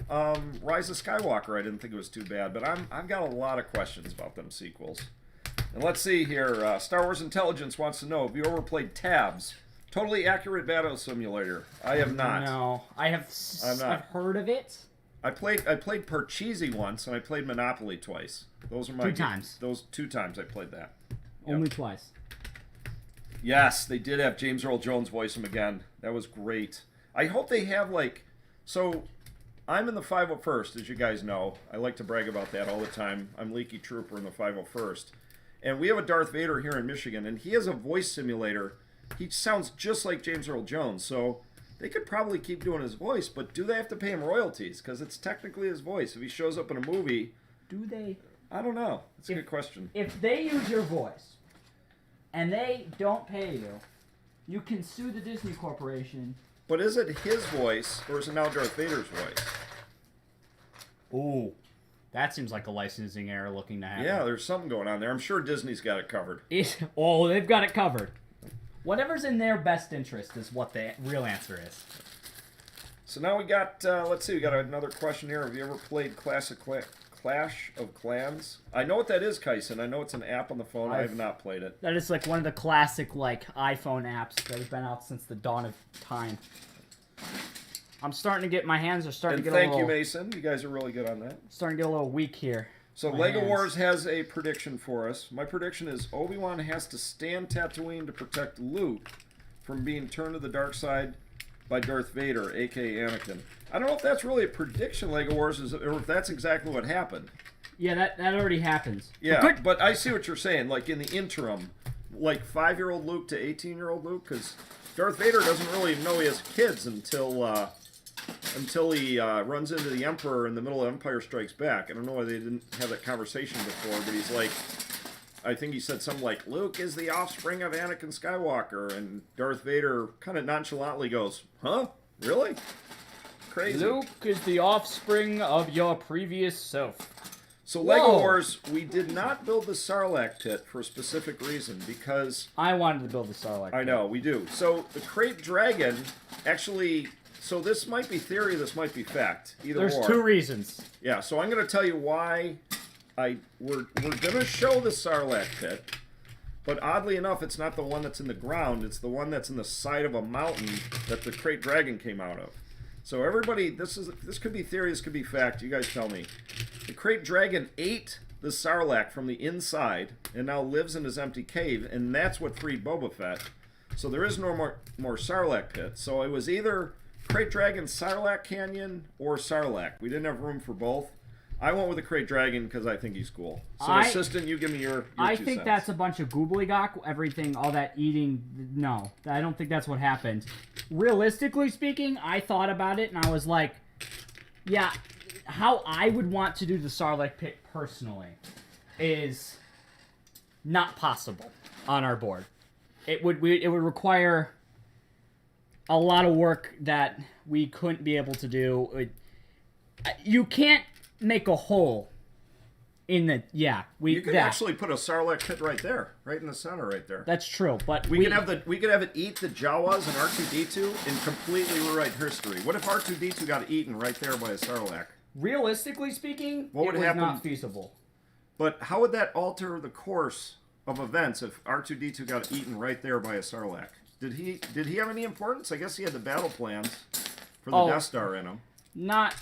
Rise of Skywalker, I didn't think it was too bad, but I've got a lot of questions about them sequels. And let's see here. Star Wars Intelligence wants to know, have you ever played Tabs? Totally accurate battle simulator. I have not. No, I've heard of it. I played Parcheesi once, and I played Monopoly twice. Those are my 2 times. Those 2 times I played that. Only twice. Yes, they did have James Earl Jones voice him again. That was great. I hope they have so I'm in the 501st, as you guys know. I like to brag about that all the time. I'm Leaky Trooper in the 501st. And we have a Darth Vader here in Michigan, and he has a voice simulator. He sounds just like James Earl Jones, so they could probably keep doing his voice, but do they have to pay him royalties? Because it's technically his voice. If he shows up in a movie... Do they? I don't know. It's a good question. If they use your voice, and they don't pay you, you can sue the Disney Corporation. But is it his voice, or is it now Darth Vader's voice? Ooh. That seems like a licensing error looking to happen. Yeah, there's something going on there. I'm sure Disney's got it covered. They've got it covered. Whatever's in their best interest is what the real answer is. So now we got, let's see, we got another question here. Have you ever played Clash of Clans? I know what that is, Kyson. I know it's an app on the phone. I have not played it. That is like one of the classic iPhone apps that have been out since the dawn of time. I'm starting to get, my hands are starting to get a little... Thank you, Mason. You guys are really good on that. Starting to get a little weak here. So LEGO Wars has a prediction for us. My prediction is Obi-Wan has to stand Tatooine to protect Luke from being turned to the dark side by Darth Vader, a.k.a. Anakin. I don't know if that's really a prediction, LEGO Wars, or if that's exactly what happened. Yeah, that already happens. Yeah, but I see what you're saying. Like in the interim, like 5-year-old Luke to 18-year-old Luke, because Darth Vader doesn't really know he has kids until he runs into the Emperor in the middle of Empire Strikes Back. I don't know why they didn't have that conversation before, but he's like, I think he said something like, Luke is the offspring of Anakin Skywalker, and Darth Vader kind of nonchalantly goes, huh? Really? Crazy. Luke is the offspring of your previous self. So LEGO Wars, we did not build the Sarlacc pit for a specific reason, because... I wanted to build the Sarlacc pit. I know, we do. So the Crate Dragon actually... So this might be theory, this might be fact. There's 2 reasons. Yeah, so I'm going to tell you why we're going to show the Sarlacc pit, but oddly enough, it's not the one that's in the ground. It's the one that's in the side of a mountain that the Crate Dragon came out of. So everybody, this could be theory, this could be fact. You guys tell me. The Crate Dragon ate the Sarlacc from the inside and now lives in his empty cave, and that's what freed Boba Fett. So there is no more Sarlacc pit. So it was either Crate Dragon, Sarlacc Canyon, or Sarlacc. We didn't have room for both. I went with the Crate Dragon because I think he's cool. So, Assistant, you give me your I 2 think cents. that's a bunch of gobbledygook. Everything, all that eating. No, I don't think that's what happened. Realistically speaking, I thought about it and I was like, yeah, how I would want to do the Sarlacc pit personally is not possible on our board. It would require a lot of work that we couldn't be able to do. You can't make a hole in the... Yeah, you could actually put a Sarlacc pit right there, right in the center, right there. That's true, but we could have it eat the Jawas and R2D2 and completely rewrite history. What if R2D2 got eaten right there by a Sarlacc? Realistically speaking, what would happen? Not feasible. But how would that alter the course of events if R2D2 got eaten right there by a Sarlacc? Did he have any importance? I guess he had the battle plans. for the Death Star in them. Not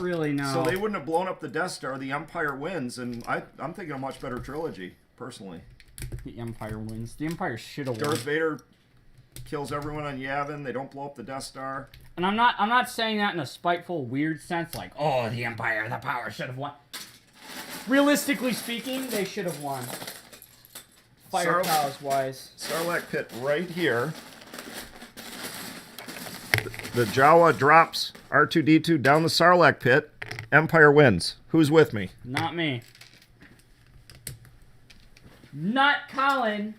really, no. So they wouldn't have blown up the Death Star. The Empire wins, and I'm thinking a much better trilogy, personally. The Empire wins. The Empire should have won. Darth Vader kills everyone on Yavin. They don't blow up the Death Star. And I'm not saying that in a spiteful, weird sense, like, oh, the Empire, the power should have won. Realistically speaking, they should have won. Firepower wise. Sarlacc pit right here. The Jawa drops R2-D2 down the Sarlacc pit. Empire wins. Who's with me? Not me. Not Colin.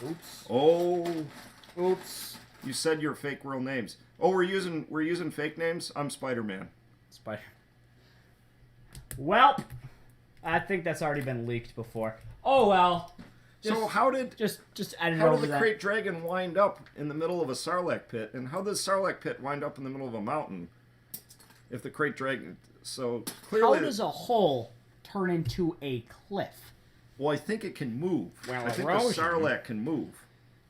Oops. Oh. Oops. You said your fake real names. Oh, we're using fake names? I'm Spider-Man. Spider. Well, I think that's already been leaked before. Oh well. So how did just edit how over did the that. Krayt Dragon wind up in the middle of a Sarlacc pit, and how does Sarlacc pit wind up in the middle of a mountain? If the Krayt Dragon, so clearly, how does a hole turn into a cliff? Well, I think it can move. Well, I think the erosion. Sarlacc can move.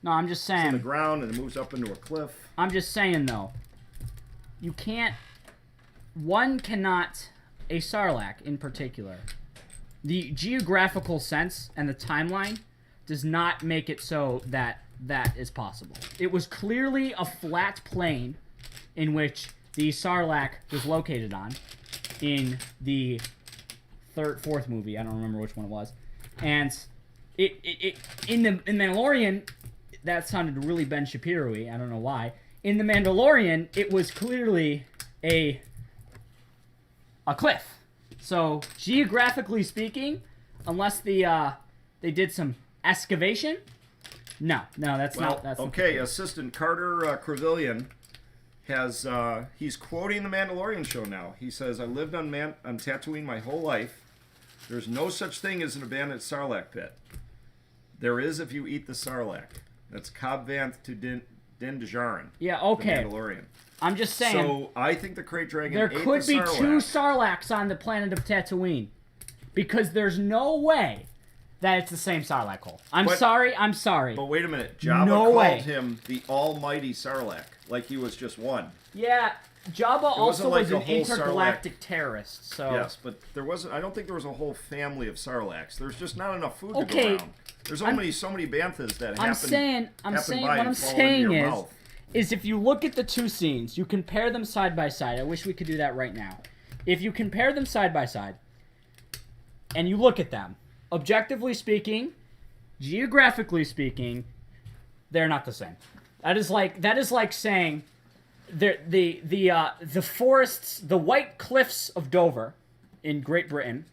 No, I'm just It's in the saying. ground and it moves up into a cliff. I'm just saying though. You can't. One cannot. A Sarlacc in particular. The geographical sense and the timeline does not make it so that that is possible. It was clearly a flat plane in which the Sarlacc was located on in the fourth movie. I don't remember which one it was. And it in Mandalorian, that sounded really Ben Shapiro-y. I don't know why. In The Mandalorian, it was clearly a cliff. So geographically speaking, unless they did some excavation, no, that's not. That's okay. Assistant Carter Crevillian has he's quoting the Mandalorian show now. He says, "I lived on Tatooine my whole life. There's no such thing as an abandoned Sarlacc pit. There is if you eat the Sarlacc. That's Cobb Vanth to Din Djarin. Yeah, okay. The Mandalorian. I'm just saying. So I think the Krayt Dragon There ate could the be Sarlacc. two Sarlaccs on the planet of Tatooine, because there's no way that it's the same Sarlacc hole. I'm sorry. But wait a minute. Jabba No called way. him the Almighty Sarlacc, like he was just one. Yeah, Jabba also like was a an whole intergalactic terrorist. So Yes, but there wasn't. I don't think there was a whole family of Sarlaccs. There's just not enough food to Okay, go around. There's only so many banthas that I'm happen. saying happen by what and I'm fall into saying your is, mouth. if you look at the two scenes, you compare them side by side. I wish we could do that right now. If you compare them side by side, and you look at them, objectively speaking, geographically speaking, they're not the same. That is like saying the forests, the white cliffs of Dover in Great Britain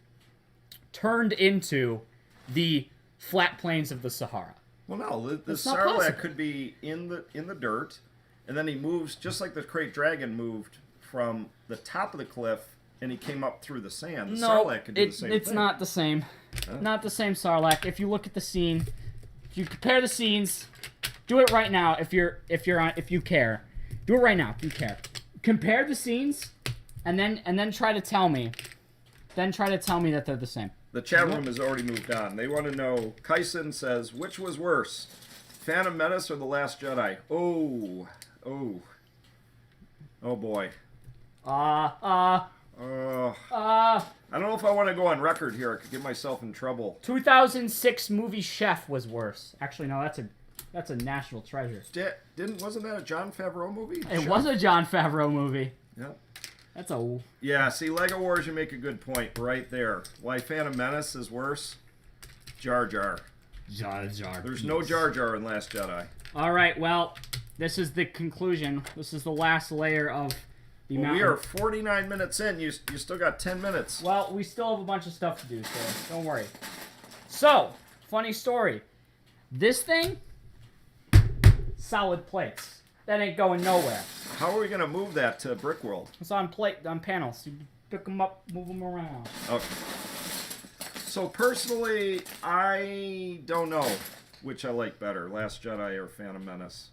turned into the flat plains of the Sahara. Well, no, the It's not Sarlacc possible. could be in the dirt, and then he moves just like the Krayt Dragon moved from the top of the cliff, and he came up through the sand. The No, Sarlacc could do the same it's thing. not the same. Not the same Sarlacc. If you look at the scene, if you compare the scenes, do it right now. If you care, do it right now. If you care, compare the scenes, and then try to tell me. Then try to tell me that they're the same. The chat room has already moved on. They want to know. Kyson says, which was worse, Phantom Menace or The Last Jedi? Oh boy. I don't know if I want to go on record here. I could get myself in trouble. 2006 movie Chef was worse. Actually, no, that's a national treasure. Wasn't that a Jon Favreau movie? It was a Jon Favreau movie. Yep. That's a... Yeah, see, Lego Wars, you make a good point right there. Why Phantom Menace is worse? Jar Jar. Jar Jar. There's no Jar Jar in Last Jedi. All right, well, this is the conclusion. This is the last layer of the mountain. We are 49 minutes in. You still got 10 minutes. Well, we still have a bunch of stuff to do, so don't worry. So, funny story. This thing, solid plates. That ain't going nowhere. How are we going to move that to Brick World? It's on panels. You pick them up, move them around. Okay. So personally, I don't know which I like better, Last Jedi or Phantom Menace.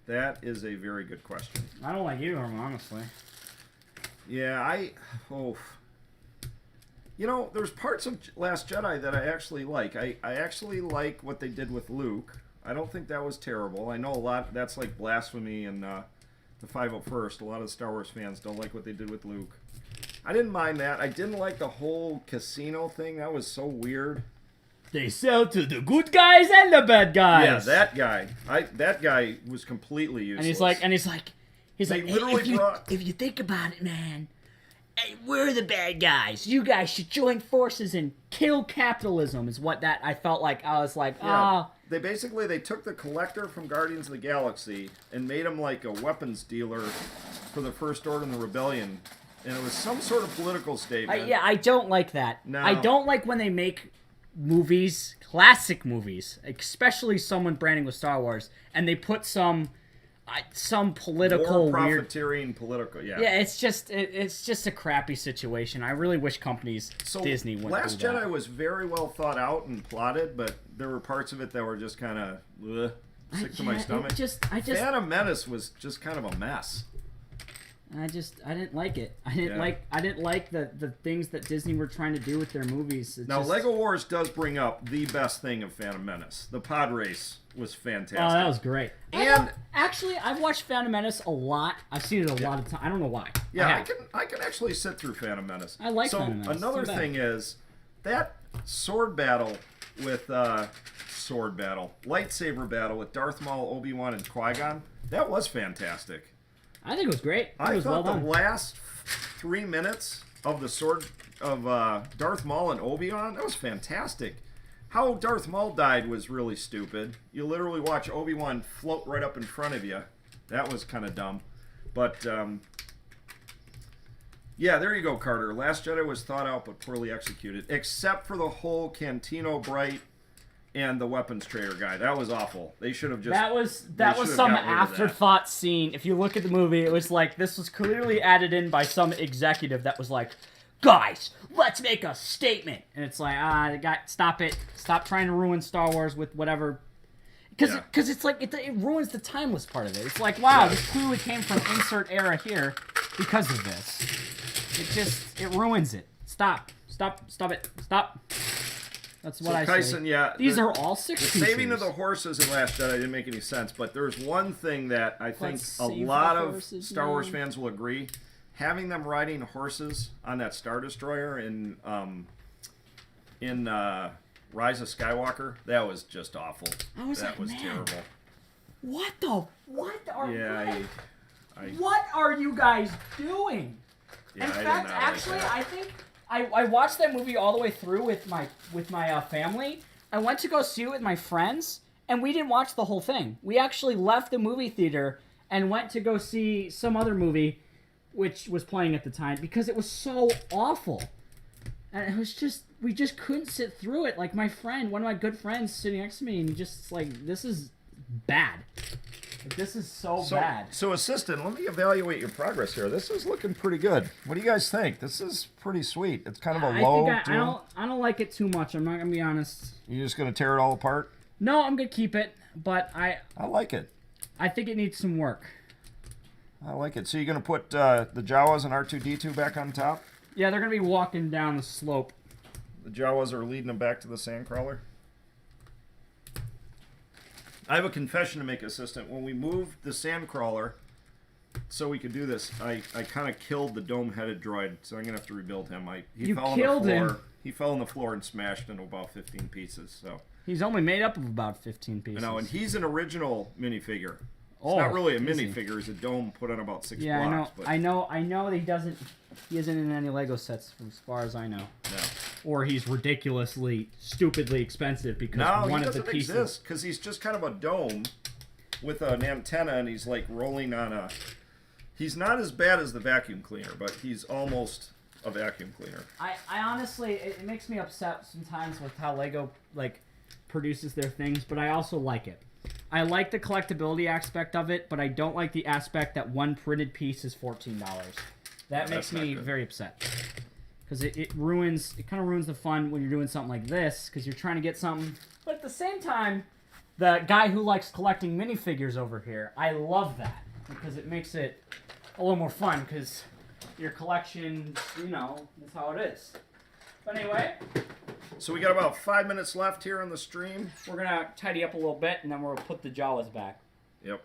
That is a very good question. I don't like either of them, honestly. Yeah, you know, there's parts of Last Jedi that I actually like. I actually like what they did with Luke. I don't think that was terrible. I know a lot. That's like blasphemy and the 501st. A lot of Star Wars fans don't like what they did with Luke. I didn't mind that. I didn't like the whole casino thing. That was so weird. They sell to the good guys and the bad guys. Yeah, that guy. That guy was completely useless. And he's like, They literally brought. if you think about it, man, hey, we're the bad guys. You guys should join forces and kill capitalism. Is what that I felt like. I was like, Yeah. They took the Collector from Guardians of the Galaxy and made him like a weapons dealer for the First Order and the Rebellion, and it was some sort of political statement. I don't like that. No. I don't like when they make movies, classic movies, especially someone branding with Star Wars, and they put some political War weird. profiteering political. Yeah. Yeah, it's just a crappy situation. I really wish companies Disney wouldn't Last do that. Jedi was very well thought out and plotted, but there were parts of it that were just kind of sick to my stomach. Phantom Menace was just kind of a mess. I didn't like it. I didn't like the things that Disney were trying to do with their movies. Lego Wars does bring up the best thing of Phantom Menace. The pod race was fantastic. Oh, that was great. And actually, I've watched Phantom Menace a lot. I've seen it a lot of times. I don't know why. Yeah, I can actually sit through Phantom Menace. I like Phantom Menace. Another thing is that sword battle, lightsaber battle with Darth Maul, Obi-Wan, and Qui-Gon. That was fantastic. I think it was great. I was thought well the done. last 3 minutes of the sword of Darth Maul and Obi-Wan, that was fantastic. How Darth Maul died was really stupid. You literally watch Obi-Wan float right up in front of you. That was kind of dumb. But, yeah, there you go, Carter. Last Jedi was thought out but poorly executed. Except for the whole Cantino Bright and the weapons trader guy. That was awful. They should have just... That was some afterthought scene. If you look at the movie, it was like, this was clearly added in by some executive that was like, guys, let's make a statement. And it's like, stop it. Stop trying to ruin Star Wars with whatever... Because it's like, it ruins the timeless part of it. It's like, wow, this clearly came from insert era here because of this. It ruins it. Stop it. That's what I Kyson, say. yeah. These are all six The pieces. saving of the horses in Last Jedi didn't make any sense, but there's one thing that I think Let's a save lot the of horses, Star Wars man. fans will agree. Having them riding horses on that Star Destroyer in Rise of Skywalker, that was just awful. That was terrible. What are you guys doing? Yeah, In I did fact, not like actually, that. I think I watched that movie all the way through with my family. I went to go see it with my friends, and we didn't watch the whole thing. We actually left the movie theater and went to go see some other movie, which was playing at the time, because it was so awful. And it was just, we just couldn't sit through it. Like, my friend, one of my good friends sitting next to me, and he just like, this is bad. Like, this is so bad. So, Assistant, let me evaluate your progress here. This is looking pretty good. What do you guys think? This is pretty sweet. It's kind of a low. I don't like it too much. I'm not gonna be honest. You're just gonna tear it all apart? No, I'm gonna keep it, but I like it. I think it needs some work. I like it. So you're gonna put the Jawas and R2-D2 back on top? Yeah, they're gonna be walking down the slope. The Jawas are leading them back to the Sandcrawler. I have a confession to make, Assistant. When we moved the Sandcrawler so we could do this, I kind of killed the dome-headed droid, so I'm going to have to rebuild him. He fell killed him? He fell on the floor and smashed into about 15 pieces. So He's only made up of about 15 pieces. and he's an original minifigure. It's Oh, not really a is he? minifigure. It's a dome put on about 6 Yeah, blocks. I know that he isn't in any Lego sets as far as I know. No. Or he's ridiculously, stupidly expensive because No, one he of the doesn't pieces... exist because he's just kind of a dome with an antenna, and he's like rolling on a... He's not as bad as the vacuum cleaner, but he's almost a vacuum cleaner. I honestly, it makes me upset sometimes with how Lego produces their things, but I also like it. I like the collectability aspect of it, but I don't like the aspect that one printed piece is $14. That makes me very upset. Because it kind of ruins the fun when you're doing something like this, because you're trying to get something. But at the same time, the guy who likes collecting minifigures over here, I love that. Because it makes it a little more fun, because your collection, that's how it is. But anyway, So we got about 5 minutes left here on the stream. We're gonna tidy up a little bit, and then we'll put the Jawas back. Yep.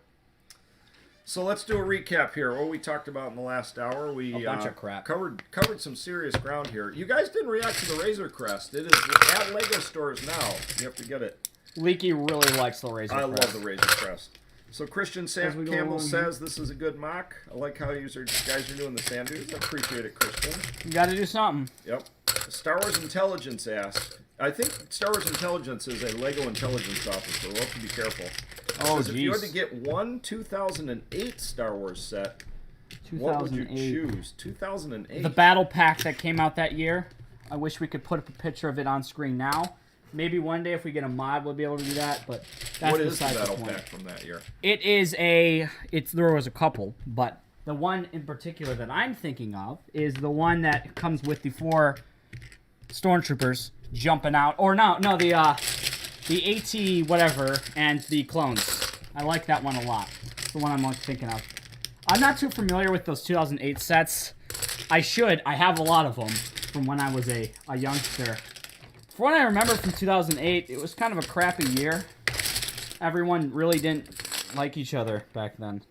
So let's do a recap here. What we talked about in the last hour. We A bunch of crap. covered some serious ground here. You guys didn't react to the Razor Crest. It is at Lego stores now. You have to get it. Leaky really likes the Razor I Crest. love the Razor Crest. So Christian Sam Campbell along says this is a good mock. I like how you guys are doing the sand dunes. I appreciate it, Christian. You gotta do something. Yep. Star Wars Intelligence asks. I think Star Wars Intelligence is a Lego intelligence officer. We'll have to be careful. Oh, If you had to get one 2008 Star Wars set, what would you 2008. choose? 2008. The battle pack that came out that year. I wish we could put up a picture of it on screen now. Maybe one day if we get a mod, we'll be able to do that. But that's What is the besides battle point. pack from that year? It is there was a couple, but the one in particular that I'm thinking of is the one that comes with the 4 stormtroopers jumping out, or the AT whatever and the clones. I like that one a lot. It's the one I'm thinking of. I'm not too familiar with those 2008 sets. I have a lot of them from when I was a youngster. From what I remember from 2008, it was kind of a crappy year. Everyone really didn't like each other back then.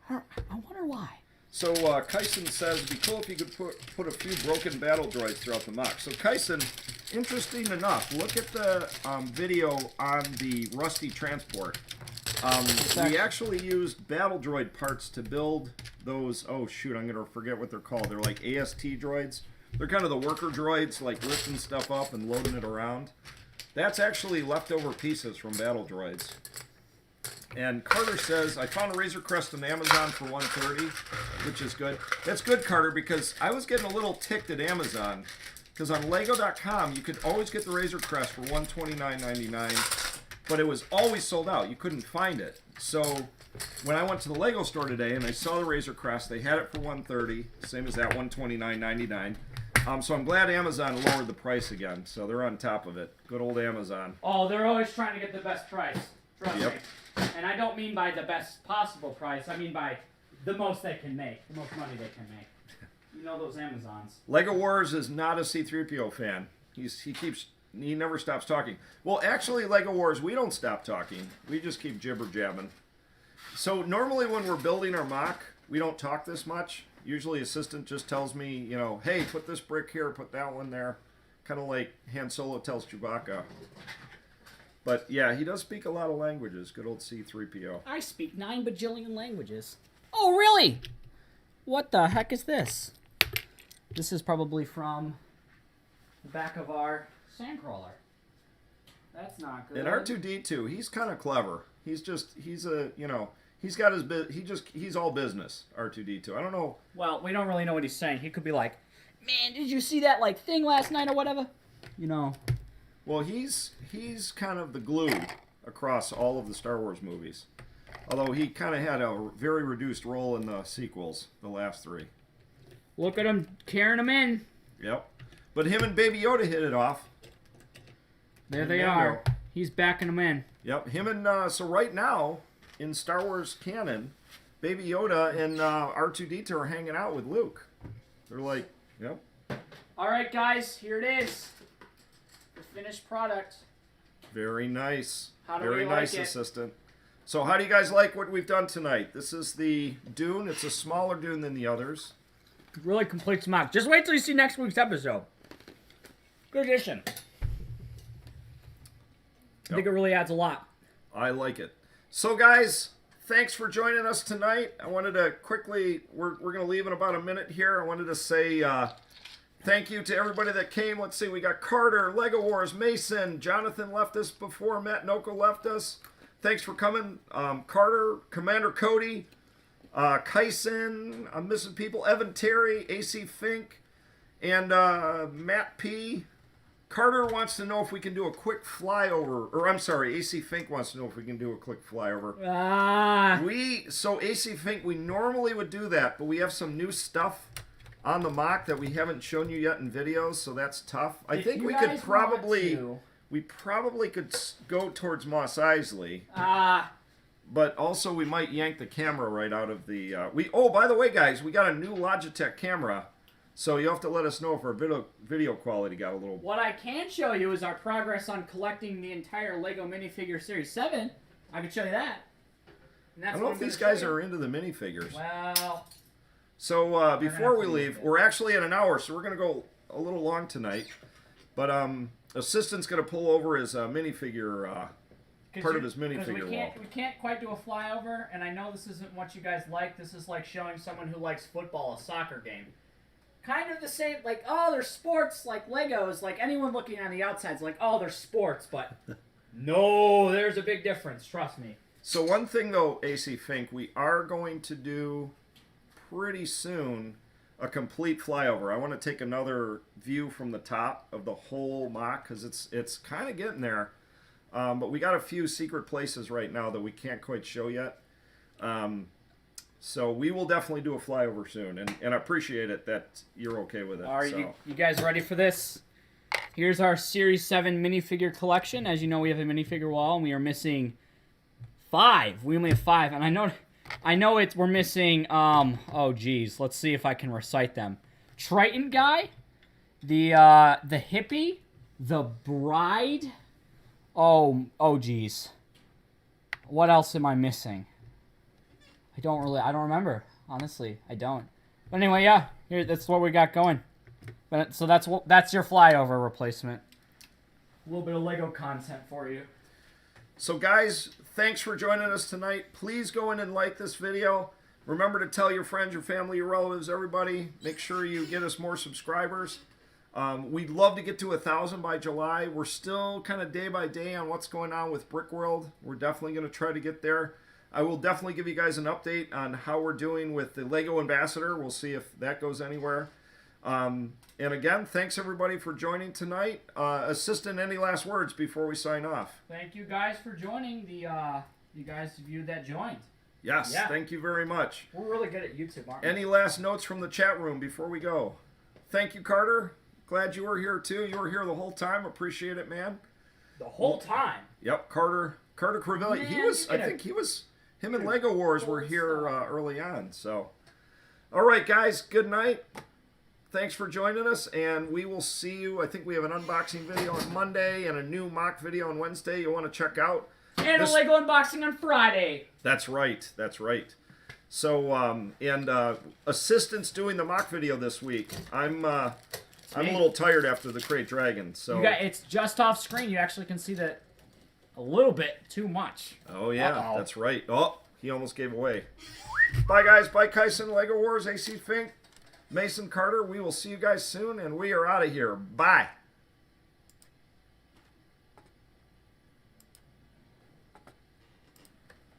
I wonder why. So Kyson says it'd be cool if you could put a few broken battle droids throughout the mock. So Kyson, interesting enough, look at the video on the Rusty Transport. We actually used battle droid parts to build those. Oh shoot, I'm gonna forget what they're called. They're like AST droids. They're kind of the worker droids, like lifting stuff up and loading it around. That's actually leftover pieces from battle droids. And Carter says, I found a Razor Crest on Amazon for $130, which is good. That's good, Carter, because I was getting a little ticked at Amazon. Because on Lego.com, you could always get the Razor Crest for $129.99, but it was always sold out. You couldn't find it. So when I went to the Lego store today and I saw the Razor Crest, they had it for $130, same as that $129.99. So I'm glad Amazon lowered the price again. So they're on top of it. Good old Amazon. Oh, they're always trying to get the best price. Trust Yep. me. And I don't mean by the best possible price. I mean by the most they can make. The most money they can make. You know those Amazons. Lego Wars is not a C-3PO fan. He never stops talking. Well, actually, Lego Wars, we don't stop talking. We just keep jibber-jabbing. So normally when we're building our mock, we don't talk this much. Usually assistant just tells me, you know, hey, put this brick here, put that one there. Kind of like Han Solo tells Chewbacca. But yeah, he does speak a lot of languages. Good old C-3PO. I speak 9 bajillion languages. Oh, really? What the heck is this? This is probably from the back of our sandcrawler. That's not good. And R2-D2, he's kind of clever. He's got his he's all business, R2-D2. I don't know. Well, we don't really know what he's saying. He could be like, man, did you see that thing last night or whatever? You know. Well, he's kind of the glue across all of the Star Wars movies. Although he kind of had a very reduced role in the sequels, the last 3. Look at him carrying him in. Yep. But him and Baby Yoda hit it off. There And they Mando. are. He's backing him in. Yep. Him and so right now in Star Wars canon, Baby Yoda and R2-D2 are hanging out with Luke. They're like, yep. All right, guys, here it is. The finished product. Very nice. How do Very we like nice, it? assistant. So how do you guys like what we've done tonight? This is the Dune. It's a smaller Dune than the others. Really complete mock. Just wait till you see next week's episode. Good addition. I think it really adds a lot. I like it. So guys, thanks for joining us tonight. I wanted to quickly, we're going to leave in about a minute here. I wanted to say thank you to everybody that came. Let's see, we got Carter, Lego Wars, Mason, Jonathan left us before Matt Noko left us. Thanks for coming. Carter, Commander Cody, Kyson, I'm missing people, Evan Terry, AC Fink, and Matt P. Carter wants to know if we can do a quick flyover, or I'm sorry, AC Fink wants to know if we can do a quick flyover. So AC Fink, we normally would do that, but we have some new stuff on the mock that we haven't shown you yet in videos, so that's tough. I think we could probably, could go towards Mos Eisley. But also we might yank the camera right out of the, oh, by the way, guys, we got a new Logitech camera. So you have to let us know if our video quality got a little... What I can show you is our progress on collecting the entire Lego minifigure Series 7. I can show you that. And that's I don't know if these guys are into the minifigures. Well... So before we leave, we're actually at an hour, so we're going to go a little long tonight. But Assistant's going to pull over his minifigure, part of his minifigure wall. We can't quite do a flyover, and I know this isn't what you guys like. This is like showing someone who likes football a soccer game. Kind of the same, like, oh, they're sports, like Legos. Like, anyone looking on the outside is like, oh, they're sports, but no, there's a big difference, trust me. So one thing, though, AC Fink, we are going to do pretty soon a complete flyover. I want to take another view from the top of the whole MOC because it's kind of getting there. But we got a few secret places right now that we can't quite show yet. So we will definitely do a flyover soon, and I appreciate it that you're okay with it. Are you guys ready for this? Here's our Series 7 minifigure collection. As you know, we have a minifigure wall, and we are missing 5. We only have 5, and I know we're missing, oh geez, let's see if I can recite them. Triton guy, the hippie, the bride, oh geez. What else am I missing? I don't remember, honestly, I don't. But anyway, yeah, here, that's what we got going. But, so that's your flyover replacement. A little bit of Lego content for you. So guys, thanks for joining us tonight. Please go in and like this video. Remember to tell your friends, your family, your relatives, everybody. Make sure you get us more subscribers. We'd love to get to 1,000 by July. We're still kind of day by day on what's going on with Brick World. We're definitely going to try to get there. I will definitely give you guys an update on how we're doing with the Lego Ambassador. We'll see if that goes anywhere. And again, thanks everybody for joining tonight. Assistant, any last words before we sign off? Thank you guys for joining the, you guys viewed that joined. Yes, yeah. Thank you very much. We're really good at YouTube, aren't we? Any last notes from the chat room before we go? Thank you, Carter. Glad you were here too. You were here the whole time. Appreciate it, man. The whole time? Yep, Carter Crivelli. Him and Lego Wars were here early on. So, all right, guys, good night. Thanks for joining us, and we will see you. I think we have an unboxing video on Monday and a new MOC video on Wednesday you'll want to check out. And a Lego unboxing on Friday. That's right. That's right. So, Assistant's doing the MOC video this week. I'm a little tired after the Crate Dragon. So it's just off screen. You actually can see that a little bit too much. Oh, yeah. That's right. Oh, he almost gave away. Bye, guys. Bye, Kyson, Lego Wars, AC Fink, Mason Carter. We will see you guys soon, and we are out of here. Bye.